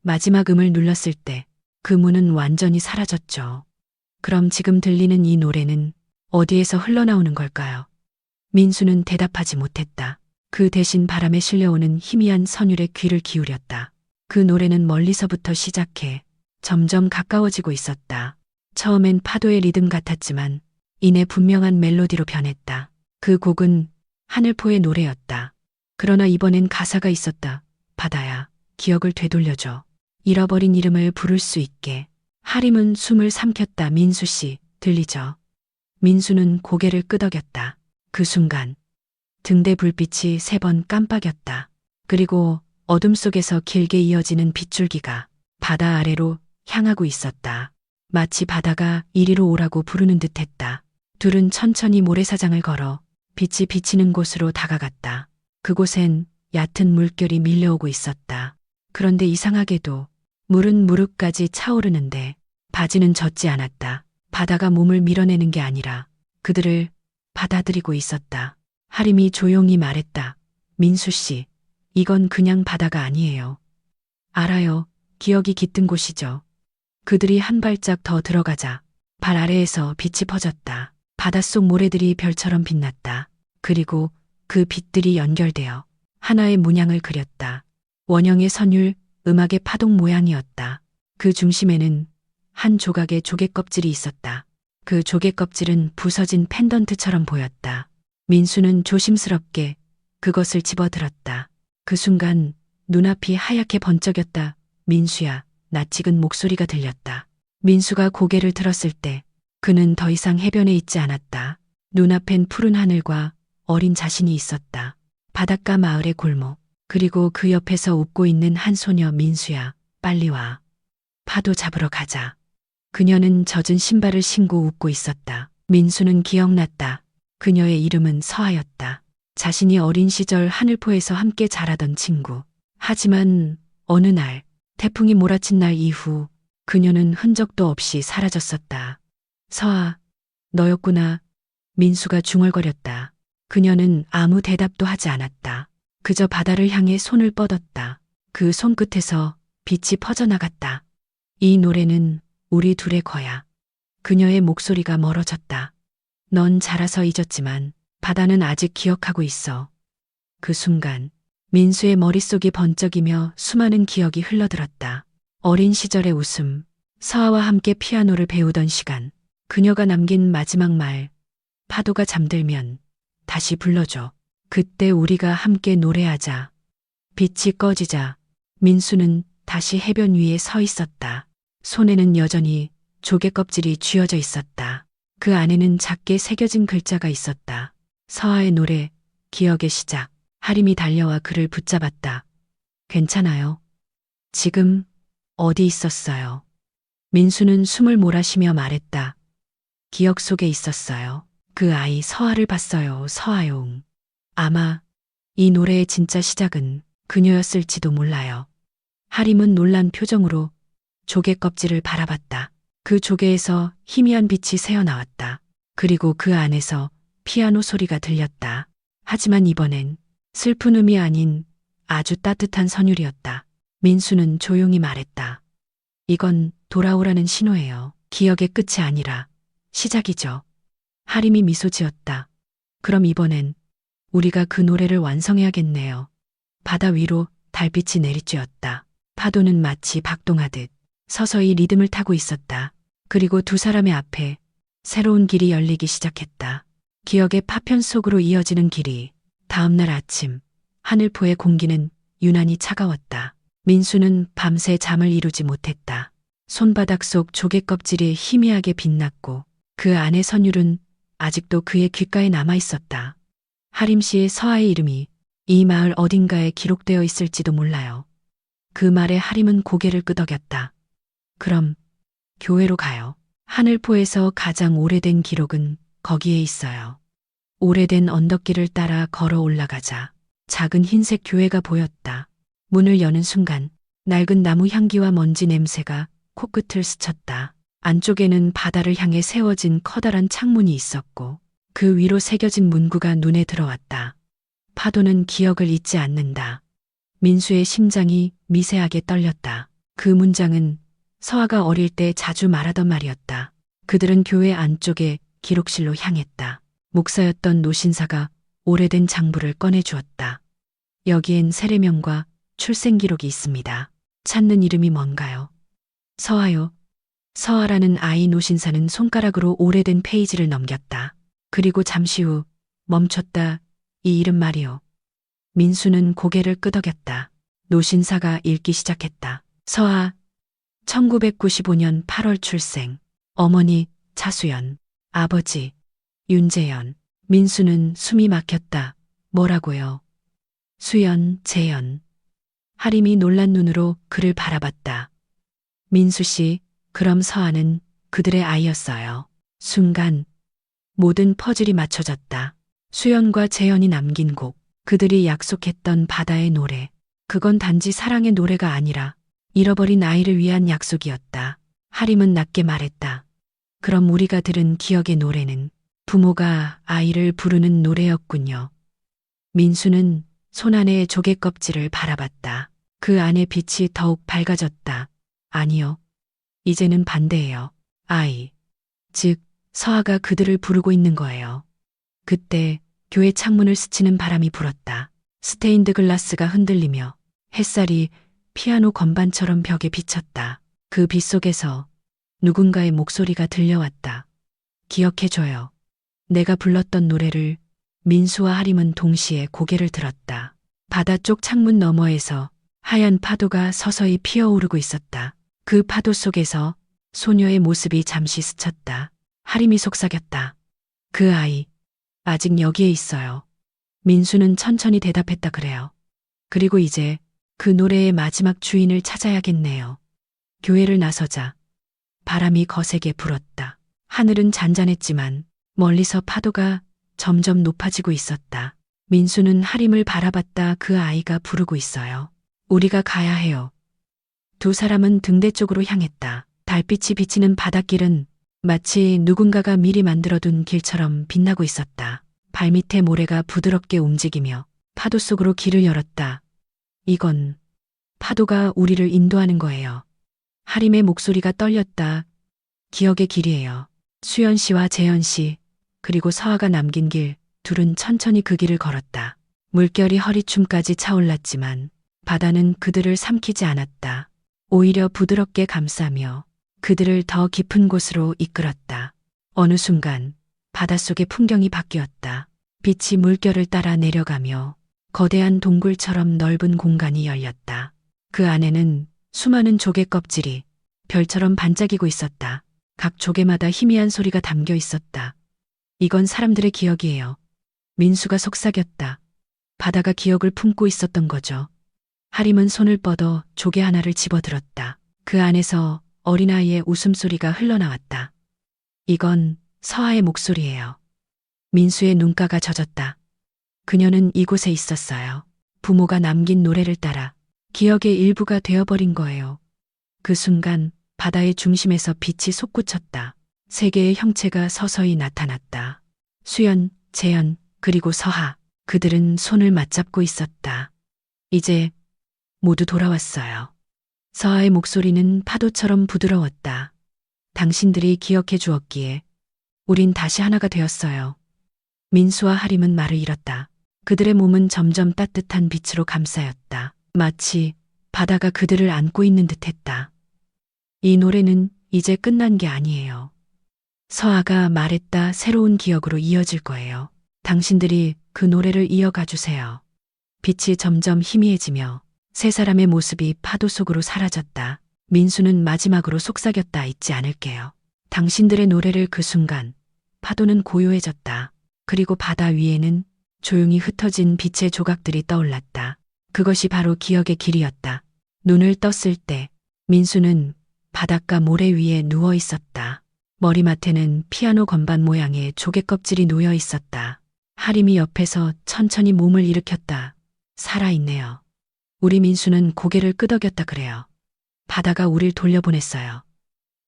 마지막 음을 눌렀을 때 그 문은 완전히 사라졌죠. 그럼 지금 들리는 이 노래는 어디에서 흘러나오는 걸까요? 민수는 대답하지 못했다. 그 대신 바람에 실려오는 희미한 선율에 귀를 기울였다. 그 노래는 멀리서부터 시작해 점점 가까워지고 있었다. 처음엔 파도의 리듬 같았지만 이내 분명한 멜로디로 변했다. 그 곡은 하늘포의 노래였다. 그러나 이번엔 가사가 있었다. 바다야, 기억을 되돌려줘. 잃어버린 이름을 부를 수 있게. 하림은 숨을 삼켰다. 민수 씨, 들리죠? 민수는 고개를 끄덕였다. 그 순간 등대 불빛이 3번 깜빡였다. 그리고 어둠 속에서 길게 이어지는 빗줄기가 바다 아래로 향하고 있었다. 마치 바다가 이리로 오라고 부르는 듯했다. 둘은 천천히 모래사장을 걸어 빛이 비치는 곳으로 다가갔다. 그곳엔 얕은 물결이 밀려오고 있었다. 그런데 이상하게도 물은 무릎까지 차오르는데 바지는 젖지 않았다. 바다가 몸을 밀어내는 게 아니라 그들을 받아들이고 있었다. 하림이 조용히 말했다. 민수 씨, 이건 그냥 바다가 아니에요. 알아요. 기억이 깃든 곳이죠. 그들이 한 발짝 더 들어가자 발 아래에서 빛이 퍼졌다. 바닷속 모래들이 별처럼 빛났다. 그리고 그 빛들이 연결되어 하나의 문양을 그렸다. 원형의 선율, 음악의 파동 모양이었다. 그 중심에는 한 조각의 조개 껍질이 있었다. 그 조개 껍질은 부서진 펜던트처럼 보였다. 민수는 조심스럽게 그것을 집어들었다. 그 순간 눈앞이 하얗게 번쩍였다. 민수야, 낯익은 목소리가 들렸다. 민수가 고개를 들었을 때 그는 더 이상 해변에 있지 않았다. 눈앞엔 푸른 하늘과 어린 자신이 있었다. 바닷가 마을의 골목, 그리고 그 옆에서 웃고 있는 한 소녀. 민수야, 빨리 와. 파도 잡으러 가자. 그녀는 젖은 신발을 신고 웃고 있었다. 민수는 기억났다. 그녀의 이름은 서아였다. 자신이 어린 시절 하늘포에서 함께 자라던 친구. 하지만 어느 날, 태풍이 몰아친 날 이후 그녀는 흔적도 없이 사라졌었다. 서아, 너였구나. 민수가 중얼거렸다. 그녀는 아무 대답도 하지 않았다. 그저 바다를 향해 손을 뻗었다. 그 손끝에서 빛이 퍼져나갔다. 이 노래는 우리 둘의 거야. 그녀의 목소리가 멀어졌다. 넌 자라서 잊었지만 바다는 아직 기억하고 있어. 그 순간 민수의 머릿속이 번쩍이며 수많은 기억이 흘러들었다. 어린 시절의 웃음, 서아와 함께 피아노를 배우던 시간, 그녀가 남긴 마지막 말, 파도가 잠들면 다시 불러줘. 그때 우리가 함께 노래하자. 빛이 꺼지자 민수는 다시 해변 위에 서 있었다. 손에는 여전히 조개 껍질이 쥐어져 있었다. 그 안에는 작게 새겨진 글자가 있었다. 서아의 노래, 기억의 시작. 하림이 달려와 그를 붙잡았다. 괜찮아요. 지금 어디 있었어요? 민수는 숨을 몰아쉬며 말했다. 기억 속에 있었어요. 그 아이 서아를 봤어요. 서아용. 아마 이 노래의 진짜 시작은 그녀였을지도 몰라요. 하림은 놀란 표정으로 조개 껍질을 바라봤다. 그 조개에서 희미한 빛이 새어나왔다. 그리고 그 안에서 피아노 소리가 들렸다. 하지만 이번엔 슬픈 음이 아닌 아주 따뜻한 선율이었다. 민수는 조용히 말했다. 이건 돌아오라는 신호예요. 기억의 끝이 아니라 시작이죠. 하림이 미소 지었다. 그럼 이번엔 우리가 그 노래를 완성해야겠네요. 바다 위로 달빛이 내리쬐었다. 파도는 마치 박동하듯 서서히 리듬을 타고 있었다. 그리고 두 사람의 앞에 새로운 길이 열리기 시작했다. 기억의 파편 속으로 이어지는 길이. 다음날 아침, 하늘포의 공기는 유난히 차가웠다. 민수는 밤새 잠을 이루지 못했다. 손바닥 속 조개 껍질이 희미하게 빛났고 그 안의 선율은 아직도 그의 귓가에 남아 있었다. 하림 씨의 서아의 이름이 이 마을 어딘가에 기록되어 있을지도 몰라요. 그 말에 하림은 고개를 끄덕였다. 그럼 교회로 가요. 하늘포에서 가장 오래된 기록은 거기에 있어요. 오래된 언덕길을 따라 걸어 올라가자 작은 흰색 교회가 보였다. 문을 여는 순간 낡은 나무 향기와 먼지 냄새가 코끝을 스쳤다. 안쪽에는 바다를 향해 세워진 커다란 창문이 있었고 그 위로 새겨진 문구가 눈에 들어왔다. 파도는 기억을 잊지 않는다. 민수의 심장이 미세하게 떨렸다. 그 문장은 서아가 어릴 때 자주 말하던 말이었다. 그들은 교회 안쪽의 기록실로 향했다. 목사였던 노신사가 오래된 장부를 꺼내주었다. 여기엔 세례명과 출생 기록이 있습니다. 찾는 이름이 뭔가요? 서아요. 서아라는 아이. 노신사는 손가락으로 오래된 페이지를 넘겼다. 그리고 잠시 후 멈췄다. 이 이름 말이요. 민수는 고개를 끄덕였다. 노신사가 읽기 시작했다. 서아, 1995년 8월 출생. 어머니 차수연, 아버지 윤재연. 민수는 숨이 막혔다. 뭐라고요? 수연, 재연. 하림이 놀란 눈으로 그를 바라봤다. 민수 씨, 그럼 서아는 그들의 아이였어요. 순간 모든 퍼즐이 맞춰졌다. 수연과 재연이 남긴 곡, 그들이 약속했던 바다의 노래. 그건 단지 사랑의 노래가 아니라 잃어버린 아이를 위한 약속이었다. 하림은 낮게 말했다. 그럼 우리가 들은 기억의 노래는 부모가 아이를 부르는 노래였군요. 민수는 손안의 조개 껍질을 바라봤다. 그 안의 빛이 더욱 밝아졌다. 아니요. 이제는 반대예요. 아이, 즉 서아가 그들을 부르고 있는 거예요. 그때 교회 창문을 스치는 바람이 불었다. 스테인드 글라스가 흔들리며 햇살이 피아노 건반처럼 벽에 비쳤다. 그 빛 속에서 누군가의 목소리가 들려왔다. 기억해줘요. 내가 불렀던 노래를. 민수와 하림은 동시에 고개를 들었다. 바다 쪽 창문 너머에서 하얀 파도가 서서히 피어오르고 있었다. 그 파도 속에서 소녀의 모습이 잠시 스쳤다. 하림이 속삭였다. 그 아이, 아직 여기에 있어요. 민수는 천천히 대답했다 그래요. 그리고 이제 그 노래의 마지막 주인을 찾아야겠네요. 교회를 나서자 바람이 거세게 불었다. 하늘은 잔잔했지만 멀리서 파도가 점점 높아지고 있었다. 민수는 하림을 바라봤다. 그 아이가 부르고 있어요. 우리가 가야 해요. 두 사람은 등대 쪽으로 향했다. 달빛이 비치는 바닷길은 마치 누군가가 미리 만들어둔 길처럼 빛나고 있었다. 발밑에 모래가 부드럽게 움직이며 파도 속으로 길을 열었다. 이건 파도가 우리를 인도하는 거예요. 하림의 목소리가 떨렸다. 기억의 길이에요. 수연 씨와 재현 씨, 그리고 서아가 남긴 길, 둘은 천천히 그 길을 걸었다. 물결이 허리춤까지 차올랐지만 바다는 그들을 삼키지 않았다. 오히려 부드럽게 감싸며 그들을 더 깊은 곳으로 이끌었다. 어느 순간 바닷속의 풍경이 바뀌었다. 빛이 물결을 따라 내려가며 거대한 동굴처럼 넓은 공간이 열렸다. 그 안에는 수많은 조개 껍질이 별처럼 반짝이고 있었다. 각 조개마다 희미한 소리가 담겨 있었다. 이건 사람들의 기억이에요. 민수가 속삭였다. 바다가 기억을 품고 있었던 거죠. 하림은 손을 뻗어 조개 하나를 집어들었다. 그 안에서 어린아이의 웃음소리가 흘러나왔다. 이건 서아의 목소리예요. 민수의 눈가가 젖었다. 그녀는 이곳에 있었어요. 부모가 남긴 노래를 따라 기억의 일부가 되어버린 거예요. 그 순간 바다의 중심에서 빛이 솟구쳤다. 세 개의 형체가 서서히 나타났다. 수연, 재현, 그리고 서하. 그들은 손을 맞잡고 있었다. 이제 모두 돌아왔어요. 서하의 목소리는 파도처럼 부드러웠다. 당신들이 기억해 주었기에 우린 다시 하나가 되었어요. 민수와 하림은 말을 잃었다. 그들의 몸은 점점 따뜻한 빛으로 감싸였다. 마치 바다가 그들을 안고 있는 듯했다. 이 노래는 이제 끝난 게 아니에요. 서아가 말했다. 새로운 기억으로 이어질 거예요. 당신들이 그 노래를 이어가 주세요. 빛이 점점 희미해지며 세 사람의 모습이 파도 속으로 사라졌다. 민수는 마지막으로 속삭였다. 잊지 않을게요. 당신들의 노래를. 그 순간 파도는 고요해졌다. 그리고 바다 위에는 조용히 흩어진 빛의 조각들이 떠올랐다. 그것이 바로 기억의 길이었다. 눈을 떴을 때 민수는 바닷가 모래 위에 누워 있었다. 머리맡에는 피아노 건반 모양의 조개 껍질이 놓여 있었다. 하림이 옆에서 천천히 몸을 일으켰다. 살아있네요. 우리 민수는 고개를 끄덕였다 그래요. 바다가 우릴 돌려보냈어요.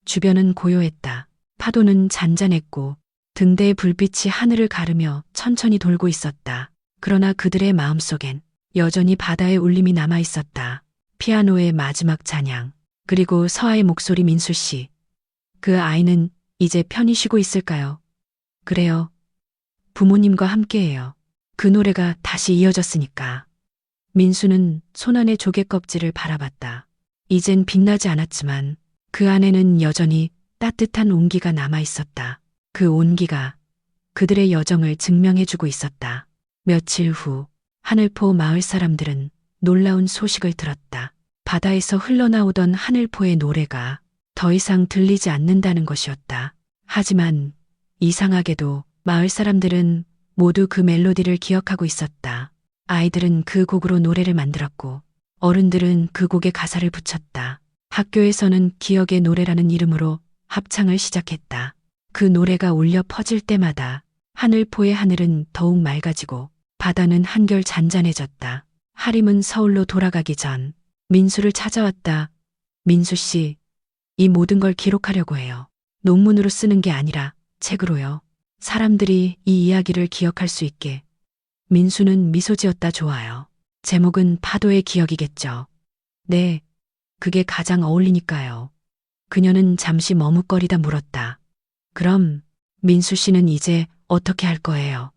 주변은 고요했다. 파도는 잔잔했고 등대의 불빛이 하늘을 가르며 천천히 돌고 있었다. 그러나 그들의 마음속엔 여전히 바다의 울림이 남아 있었다. 피아노의 마지막 찬양, 그리고 서아의 목소리. 민수 씨, 그 아이는 이제 편히 쉬고 있을까요? 그래요. 부모님과 함께해요. 그 노래가 다시 이어졌으니까. 민수는 손안의 조개 껍질을 바라봤다. 이젠 빛나지 않았지만 그 안에는 여전히 따뜻한 온기가 남아 있었다. 그 온기가 그들의 여정을 증명해주고 있었다. 며칠 후 하늘포 마을 사람들은 놀라운 소식을 들었다. 바다에서 흘러나오던 하늘포의 노래가 더 이상 들리지 않는다는 것이었다. 하지만 이상하게도 마을 사람들은 모두 그 멜로디를 기억하고 있었다. 아이들은 그 곡으로 노래를 만들었고 어른들은 그 곡에 가사를 붙였다. 학교에서는 기억의 노래라는 이름으로 합창을 시작했다. 그 노래가 울려 퍼질 때마다 하늘포의 하늘은 더욱 맑아지고 바다는 한결 잔잔해졌다. 하림은 서울로 돌아가기 전 민수를 찾아왔다. 민수 씨, 이 모든 걸 기록하려고 해요. 논문으로 쓰는 게 아니라 책으로요. 사람들이 이 이야기를 기억할 수 있게. 민수는 미소 지었다. 좋아요. 제목은 파도의 기억이겠죠. 네, 그게 가장 어울리니까요. 그녀는 잠시 머뭇거리다 물었다. 그럼 민수 씨는 이제 어떻게 할 거예요?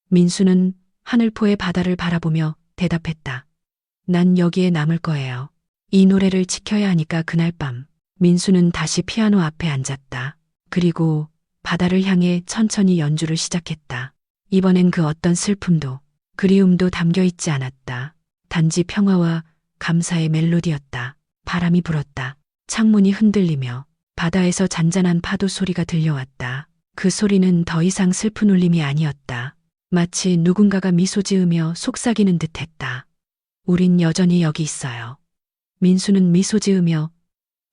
민수는 하늘포의 바다를 바라보며 대답했다. 난 여기에 남을 거예요. 이 노래를 지켜야 하니까. 그날 밤 민수는 다시 피아노 앞에 앉았다. 그리고 바다를 향해 천천히 연주를 시작했다. 이번엔 그 어떤 슬픔도 그리움도 담겨 있지 않았다. 단지 평화와 감사의 멜로디였다. 바람이 불었다. 창문이 흔들리며 바다에서 잔잔한 파도 소리가 들려왔다. 그 소리는 더 이상 슬픈 울림이 아니었다. 마치 누군가가 미소 지으며 속삭이는 듯 했다. 우린 여전히 여기 있어요. 민수는 미소 지으며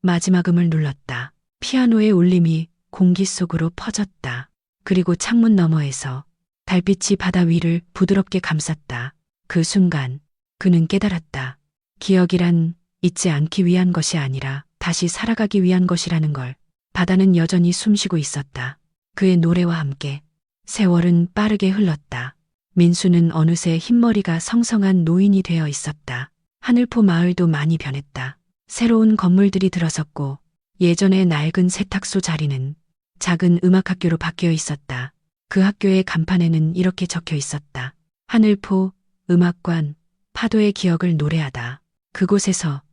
마지막 음을 눌렀다. 피아노의 울림이 공기 속으로 퍼졌다. 그리고 창문 너머에서 달빛이 바다 위를 부드럽게 감쌌다. 그 순간 그는 깨달았다. 기억이란 잊지 않기 위한 것이 아니라 다시 살아가기 위한 것이라는 걸. 바다는 여전히 숨쉬고 있었다. 그의 노래와 함께 세월은 빠르게 흘렀다. 민수는 어느새 흰머리가 성성한 노인이 되어 있었다. 하늘포 마을도 많이 변했다. 새로운 건물들이 들어섰고 예전의 낡은 세탁소 자리는 작은 음악학교로 바뀌어 있었다. 그 학교의 간판에는 이렇게 적혀 있었다. 하늘포, 음악관, 파도의 기억을 노래하다. 그곳에서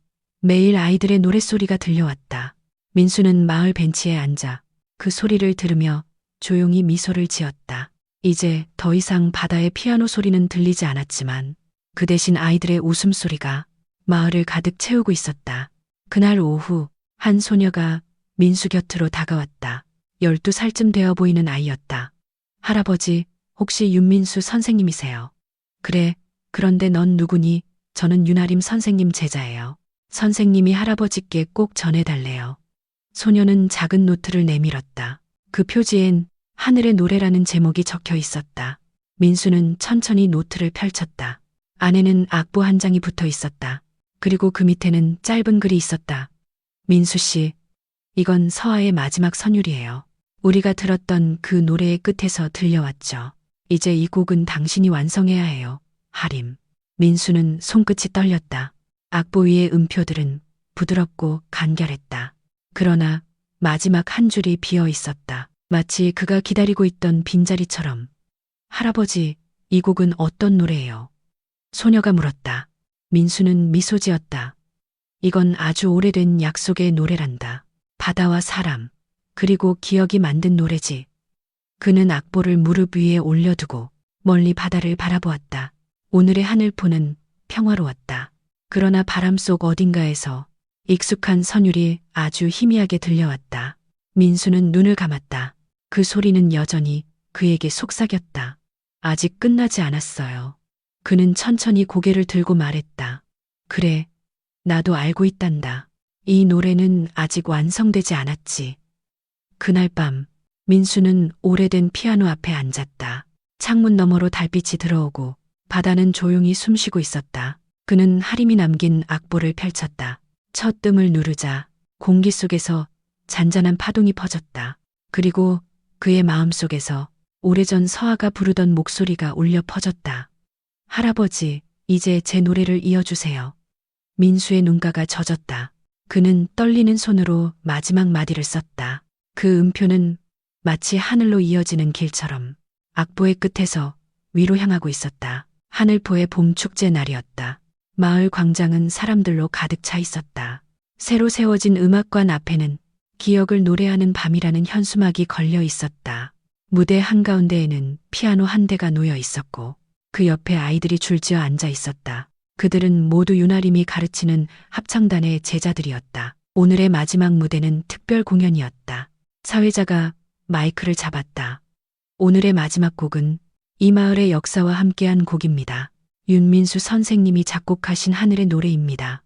매일 아이들의 노랫소리가 들려왔다. 민수는 마을 벤치에 앉아 그 소리를 들으며 조용히 미소를 지었다. 이제 더 이상 바다의 피아노 소리는 들리지 않았지만 그 대신 아이들의 웃음소리가 마을을 가득 채우고 있었다. 그날 오후 한 소녀가 민수 곁으로 다가왔다. 12살쯤 되어 보이는 아이였다. 할아버지, 혹시 윤민수 선생님이세요? 그래, 그런데 넌 누구니? 저는 윤아림 선생님 제자예요. 선생님이 할아버지께 꼭 전해달래요. 소녀는 작은 노트를 내밀었다. 그 표지엔 하늘의 노래라는 제목이 적혀 있었다. 민수는 천천히 노트를 펼쳤다. 안에는 악보 한 장이 붙어 있었다. 그리고 그 밑에는 짧은 글이 있었다. 민수 씨, 이건 서아의 마지막 선율이에요. 우리가 들었던 그 노래의 끝에서 들려왔죠. 이제 이 곡은 당신이 완성해야 해요. 하림. 민수는 손끝이 떨렸다. 악보 위의 음표들은 부드럽고 간결했다. 그러나 마지막 한 줄이 비어 있었다. 마치 그가 기다리고 있던 빈자리처럼. 할아버지, 이 곡은 어떤 노래예요? 소녀가 물었다. 민수는 미소 지었다. 이건 아주 오래된 약속의 노래란다. 바다와 사람, 그리고 기억이 만든 노래지. 그는 악보를 무릎 위에 올려두고 멀리 바다를 바라보았다. 오늘의 하늘포는 평화로웠다. 그러나 바람 속 어딘가에서 익숙한 선율이 아주 희미하게 들려왔다. 민수는 눈을 감았다. 그 소리는 여전히 그에게 속삭였다. 아직 끝나지 않았어요. 그는 천천히 고개를 들고 말했다. 그래, 나도 알고 있단다. 이 노래는 아직 완성되지 않았지. 그날 밤, 민수는 오래된 피아노 앞에 앉았다. 창문 너머로 달빛이 들어오고 바다는 조용히 숨쉬고 있었다. 그는 하림이 남긴 악보를 펼쳤다. 첫 음을 누르자 공기 속에서 잔잔한 파동이 퍼졌다. 그리고 그의 마음속에서 오래전 서아가 부르던 목소리가 울려 퍼졌다. 할아버지, 이제 제 노래를 이어주세요. 민수의 눈가가 젖었다. 그는 떨리는 손으로 마지막 마디를 썼다. 그 음표는 마치 하늘로 이어지는 길처럼 악보의 끝에서 위로 향하고 있었다. 하늘포의 봄 축제 날이었다. 마을 광장은 사람들로 가득 차 있었다. 새로 세워진 음악관 앞에는 기억을 노래하는 밤이라는 현수막이 걸려 있었다. 무대 한가운데에는 피아노 한 대가 놓여 있었고 그 옆에 아이들이 줄지어 앉아 있었다. 그들은 모두 윤아림이 가르치는 합창단의 제자들이었다. 오늘의 마지막 무대는 특별 공연이었다. 사회자가 마이크를 잡았다. 오늘의 마지막 곡은 이 마을의 역사와 함께한 곡입니다. 윤민수 선생님이 작곡하신 하늘의 노래입니다.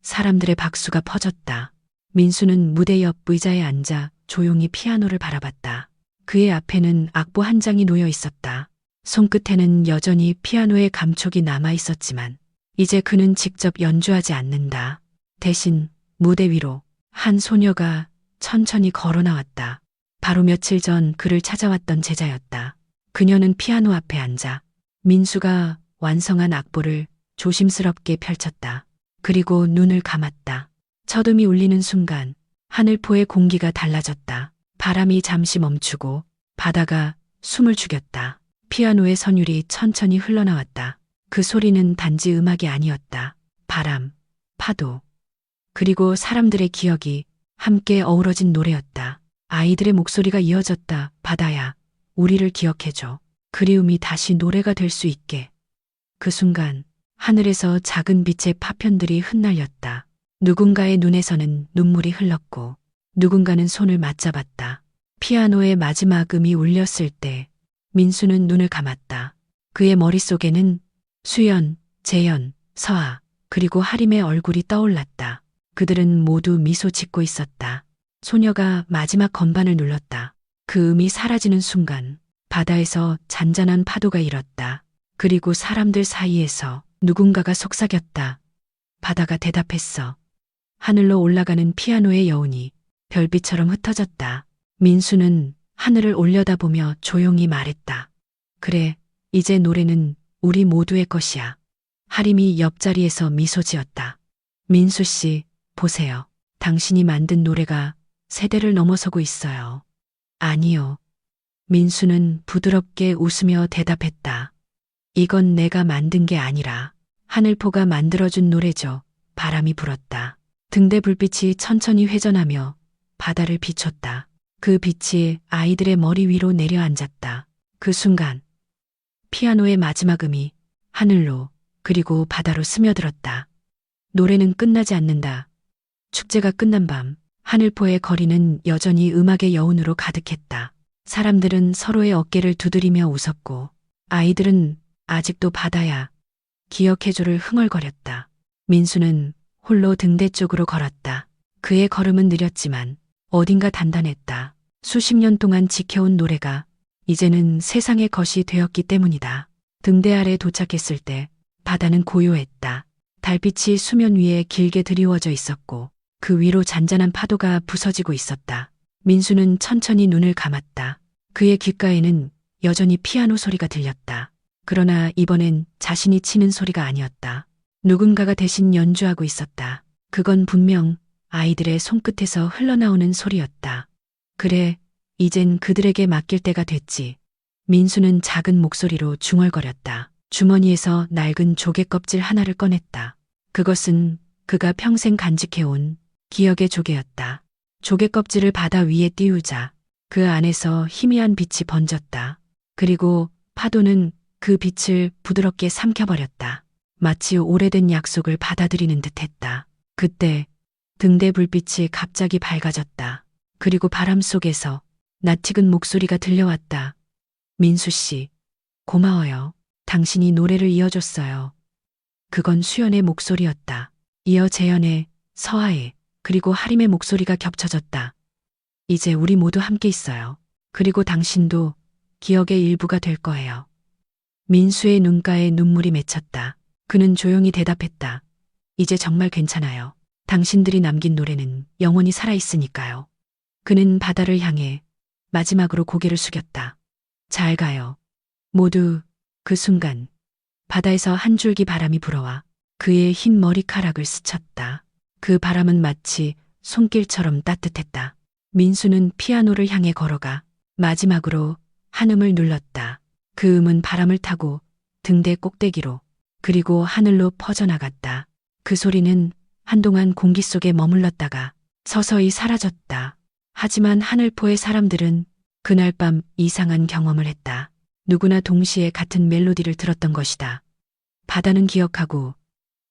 사람들의 박수가 퍼졌다. 민수는 무대 옆 의자에 앉아 조용히 피아노를 바라봤다. 그의 앞에는 악보 한 장이 놓여 있었다. 손끝에는 여전히 피아노의 감촉이 남아 있었지만 이제 그는 직접 연주하지 않는다. 대신 무대 위로 한 소녀가 천천히 걸어 나왔다. 바로 며칠 전 그를 찾아왔던 제자였다. 그녀는 피아노 앞에 앉아 민수가 완성한 악보를 조심스럽게 펼쳤다. 그리고 눈을 감았다. 첫 음이 울리는 순간 하늘포의 공기가 달라졌다. 바람이 잠시 멈추고 바다가 숨을 죽였다. 피아노의 선율이 천천히 흘러나왔다. 그 소리는 단지 음악이 아니었다. 바람, 파도, 그리고 사람들의 기억이 함께 어우러진 노래였다. 아이들의 목소리가 이어졌다. 바다야, 우리를 기억해줘. 그리움이 다시 노래가 될 수 있게. 그 순간 하늘에서 작은 빛의 파편들이 흩날렸다. 누군가의 눈에서는 눈물이 흘렀고 누군가는 손을 맞잡았다. 피아노의 마지막 음이 울렸을 때 민수는 눈을 감았다. 그의 머릿속에는 수연, 재연, 서아, 그리고 하림의 얼굴이 떠올랐다. 그들은 모두 미소 짓고 있었다. 소녀가 마지막 건반을 눌렀다. 그 음이 사라지는 순간 바다에서 잔잔한 파도가 일었다. 그리고 사람들 사이에서 누군가가 속삭였다. 바다가 대답했어. 하늘로 올라가는 피아노의 여운이 별빛처럼 흩어졌다. 민수는 하늘을 올려다보며 조용히 말했다. 그래, 이제 노래는 우리 모두의 것이야. 하림이 옆자리에서 미소 지었다. 민수 씨, 보세요. 당신이 만든 노래가 세대를 넘어서고 있어요. 아니요. 민수는 부드럽게 웃으며 대답했다. 이건 내가 만든 게 아니라 하늘포가 만들어준 노래죠. 바람이 불었다. 등대 불빛이 천천히 회전하며 바다를 비췄다. 그 빛이 아이들의 머리 위로 내려앉았다. 그 순간 피아노의 마지막 음이 하늘로 그리고 바다로 스며들었다. 노래는 끝나지 않는다. 축제가 끝난 밤 하늘포의 거리는 여전히 음악의 여운으로 가득했다. 사람들은 서로의 어깨를 두드리며 웃었고 아이들은 아직도 바다야, 기억해줘를 흥얼거렸다. 민수는 홀로 등대 쪽으로 걸었다. 그의 걸음은 느렸지만 어딘가 단단했다. 수십 년 동안 지켜온 노래가 이제는 세상의 것이 되었기 때문이다. 등대 아래 도착했을 때 바다는 고요했다. 달빛이 수면 위에 길게 드리워져 있었고 그 위로 잔잔한 파도가 부서지고 있었다. 민수는 천천히 눈을 감았다. 그의 귓가에는 여전히 피아노 소리가 들렸다. 그러나 이번엔 자신이 치는 소리가 아니었다. 누군가가 대신 연주하고 있었다. 그건 분명 아이들의 손끝에서 흘러나오는 소리였다. 그래, 이젠 그들에게 맡길 때가 됐지. 민수는 작은 목소리로 중얼거렸다. 주머니에서 낡은 조개 껍질 하나를 꺼냈다. 그것은 그가 평생 간직해온 기억의 조개였다. 조개 껍질을 바다 위에 띄우자 그 안에서 희미한 빛이 번졌다. 그리고 파도는 그 빛을 부드럽게 삼켜버렸다. 마치 오래된 약속을 받아들이는 듯했다. 그때 등대 불빛이 갑자기 밝아졌다. 그리고 바람 속에서 낯익은 목소리가 들려왔다. 민수 씨, 고마워요. 당신이 노래를 이어줬어요. 그건 수연의 목소리였다. 이어 재연의, 서아의, 그리고 하림의 목소리가 겹쳐졌다. 이제 우리 모두 함께 있어요. 그리고 당신도 기억의 일부가 될 거예요. 민수의 눈가에 눈물이 맺혔다. 그는 조용히 대답했다. 이제 정말 괜찮아요. 당신들이 남긴 노래는 영원히 살아있으니까요. 그는 바다를 향해 마지막으로 고개를 숙였다. 잘 가요. 모두. 그 순간 바다에서 한 줄기 바람이 불어와 그의 흰 머리카락을 스쳤다. 그 바람은 마치 손길처럼 따뜻했다. 민수는 피아노를 향해 걸어가 마지막으로 한 음을 눌렀다. 그 음은 바람을 타고 등대 꼭대기로 그리고 하늘로 퍼져나갔다. 그 소리는 한동안 공기 속에 머물렀다가 서서히 사라졌다. 하지만 하늘포의 사람들은 그날 밤 이상한 경험을 했다. 누구나 동시에 같은 멜로디를 들었던 것이다. 바다는 기억하고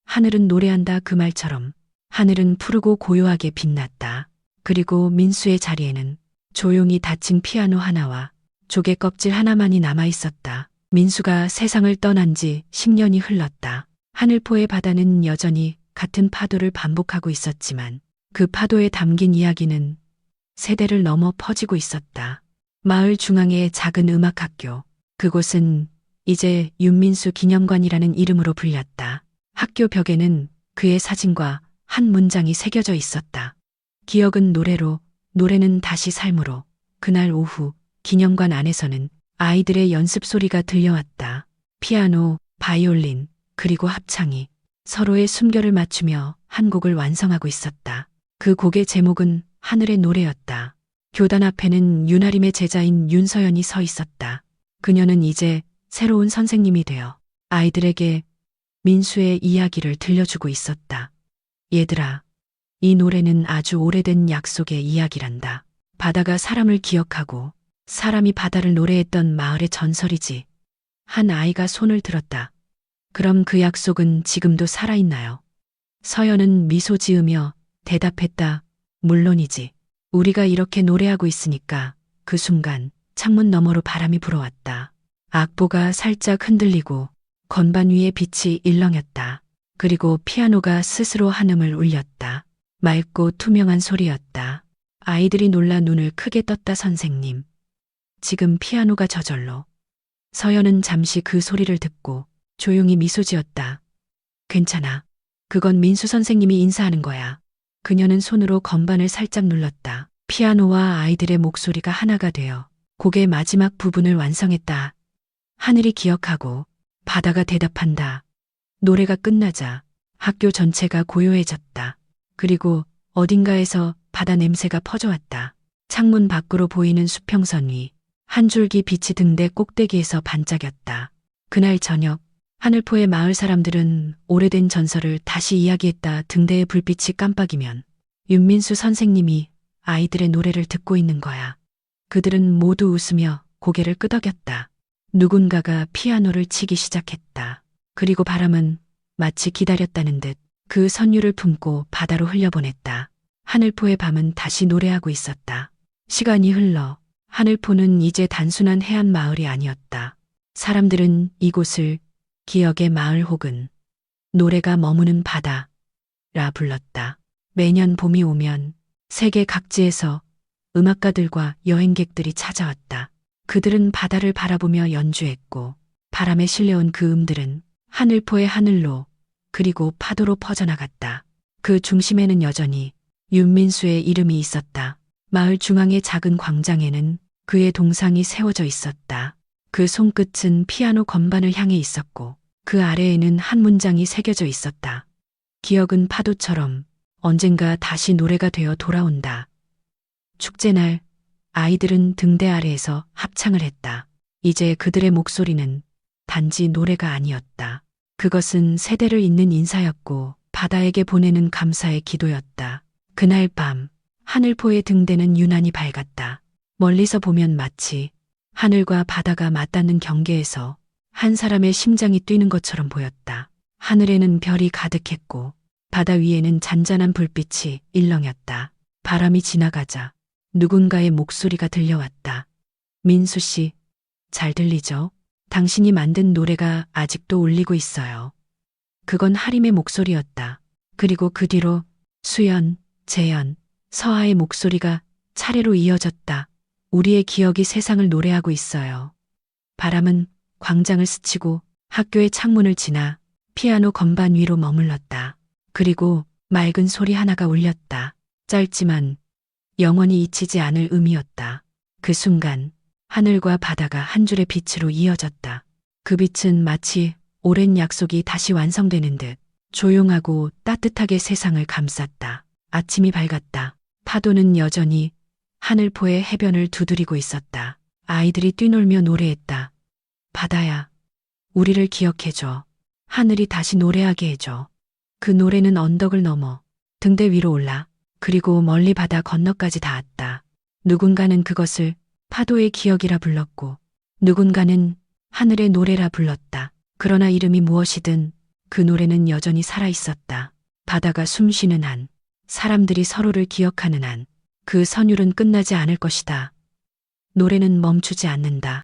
하늘은 노래한다 그 말처럼 하늘은 푸르고 고요하게 빛났다. 그리고 민수의 자리에는 조용히 닫힌 피아노 하나와 조개 껍질 하나만이 남아 있었다. 민수가 세상을 떠난 지 10년이 흘렀다. 하늘포의 바다는 여전히 같은 파도를 반복하고 있었지만 그 파도에 담긴 이야기는 세대를 넘어 퍼지고 있었다. 마을 중앙의 작은 음악학교. 그곳은 이제 윤민수 기념관이라는 이름으로 불렸다. 학교 벽에는 그의 사진과 한 문장이 새겨져 있었다. 기억은 노래로, 노래는 다시 삶으로. 그날 오후 기념관 안에서는 아이들의 연습 소리가 들려왔다. 피아노, 바이올린, 그리고 합창이 서로의 숨결을 맞추며 한 곡을 완성하고 있었다. 그 곡의 제목은 하늘의 노래였다. 교단 앞에는 윤아림의 제자인 윤서연이 서 있었다. 그녀는 이제 새로운 선생님이 되어 아이들에게 민수의 이야기를 들려주고 있었다. 얘들아, 이 노래는 아주 오래된 약속의 이야기란다. 바다가 사람을 기억하고 사람이 바다를 노래했던 마을의 전설이지. 한 아이가 손을 들었다. 그럼 그 약속은 지금도 살아있나요? 서연은 미소 지으며 대답했다. 물론이지. 우리가 이렇게 노래하고 있으니까. 그 순간 창문 너머로 바람이 불어왔다. 악보가 살짝 흔들리고 건반 위에 빛이 일렁였다. 그리고 피아노가 스스로 한음을 울렸다. 맑고 투명한 소리였다. 아이들이 놀라 눈을 크게 떴다. 선생님. 지금 피아노가 저절로. 서연은 잠시 그 소리를 듣고 조용히 미소 지었다. 괜찮아. 그건 민수 선생님이 인사하는 거야. 그녀는 손으로 건반을 살짝 눌렀다. 피아노와 아이들의 목소리가 하나가 되어 곡의 마지막 부분을 완성했다. 하늘이 기억하고 바다가 대답한다. 노래가 끝나자 학교 전체가 고요해졌다. 그리고 어딘가에서 바다 냄새가 퍼져왔다. 창문 밖으로 보이는 수평선 위 한 줄기 빛이 등대 꼭대기에서 반짝였다. 그날 저녁 하늘포의 마을 사람들은 오래된 전설을 다시 이야기했다. 등대의 불빛이 깜빡이면 윤민수 선생님이 아이들의 노래를 듣고 있는 거야. 그들은 모두 웃으며 고개를 끄덕였다. 누군가가 피아노를 치기 시작했다. 그리고 바람은 마치 기다렸다는 듯 그 선율을 품고 바다로 흘려보냈다. 하늘포의 밤은 다시 노래하고 있었다. 시간이 흘러 하늘포는 이제 단순한 해안 마을이 아니었다. 사람들은 이곳을 기억의 마을 혹은 노래가 머무는 바다라 불렀다. 매년 봄이 오면 세계 각지에서 음악가들과 여행객들이 찾아왔다. 그들은 바다를 바라보며 연주했고 바람에 실려온 그 음들은 하늘포의 하늘로 그리고 파도로 퍼져나갔다. 그 중심에는 여전히 윤민수의 이름이 있었다. 마을 중앙의 작은 광장에는 그의 동상이 세워져 있었다. 그 손끝은 피아노 건반을 향해 있었고 그 아래에는 한 문장이 새겨져 있었다. 기억은 파도처럼 언젠가 다시 노래가 되어 돌아온다. 축제날 아이들은 등대 아래에서 합창을 했다. 이제 그들의 목소리는 단지 노래가 아니었다. 그것은 세대를 잇는 인사였고 바다에게 보내는 감사의 기도였다. 그날 밤 하늘포의 등대는 유난히 밝았다. 멀리서 보면 마치 하늘과 바다가 맞닿는 경계에서 한 사람의 심장이 뛰는 것처럼 보였다. 하늘에는 별이 가득했고 바다 위에는 잔잔한 불빛이 일렁였다. 바람이 지나가자 누군가의 목소리가 들려왔다. 민수 씨, 잘 들리죠? 당신이 만든 노래가 아직도 울리고 있어요. 그건 하림의 목소리였다. 그리고 그 뒤로 수연, 재연, 서아의 목소리가 차례로 이어졌다. 우리의 기억이 세상을 노래하고 있어요. 바람은 광장을 스치고 학교의 창문을 지나 피아노 건반 위로 머물렀다. 그리고 맑은 소리 하나가 울렸다. 짧지만 영원히 잊히지 않을 의미였다. 그 순간 하늘과 바다가 한 줄의 빛으로 이어졌다. 그 빛은 마치 오랜 약속이 다시 완성되는 듯 조용하고 따뜻하게 세상을 감쌌다. 아침이 밝았다. 파도는 여전히 하늘포의 해변을 두드리고 있었다. 아이들이 뛰놀며 노래했다. 바다야, 우리를 기억해줘. 하늘이 다시 노래하게 해줘. 그 노래는 언덕을 넘어 등대 위로 올라 그리고 멀리 바다 건너까지 닿았다. 누군가는 그것을 파도의 기억이라 불렀고 누군가는 하늘의 노래라 불렀다. 그러나 이름이 무엇이든 그 노래는 여전히 살아있었다. 바다가 숨쉬는 한, 사람들이 서로를 기억하는 한, 그 선율은 끝나지 않을 것이다. 노래는 멈추지 않는다.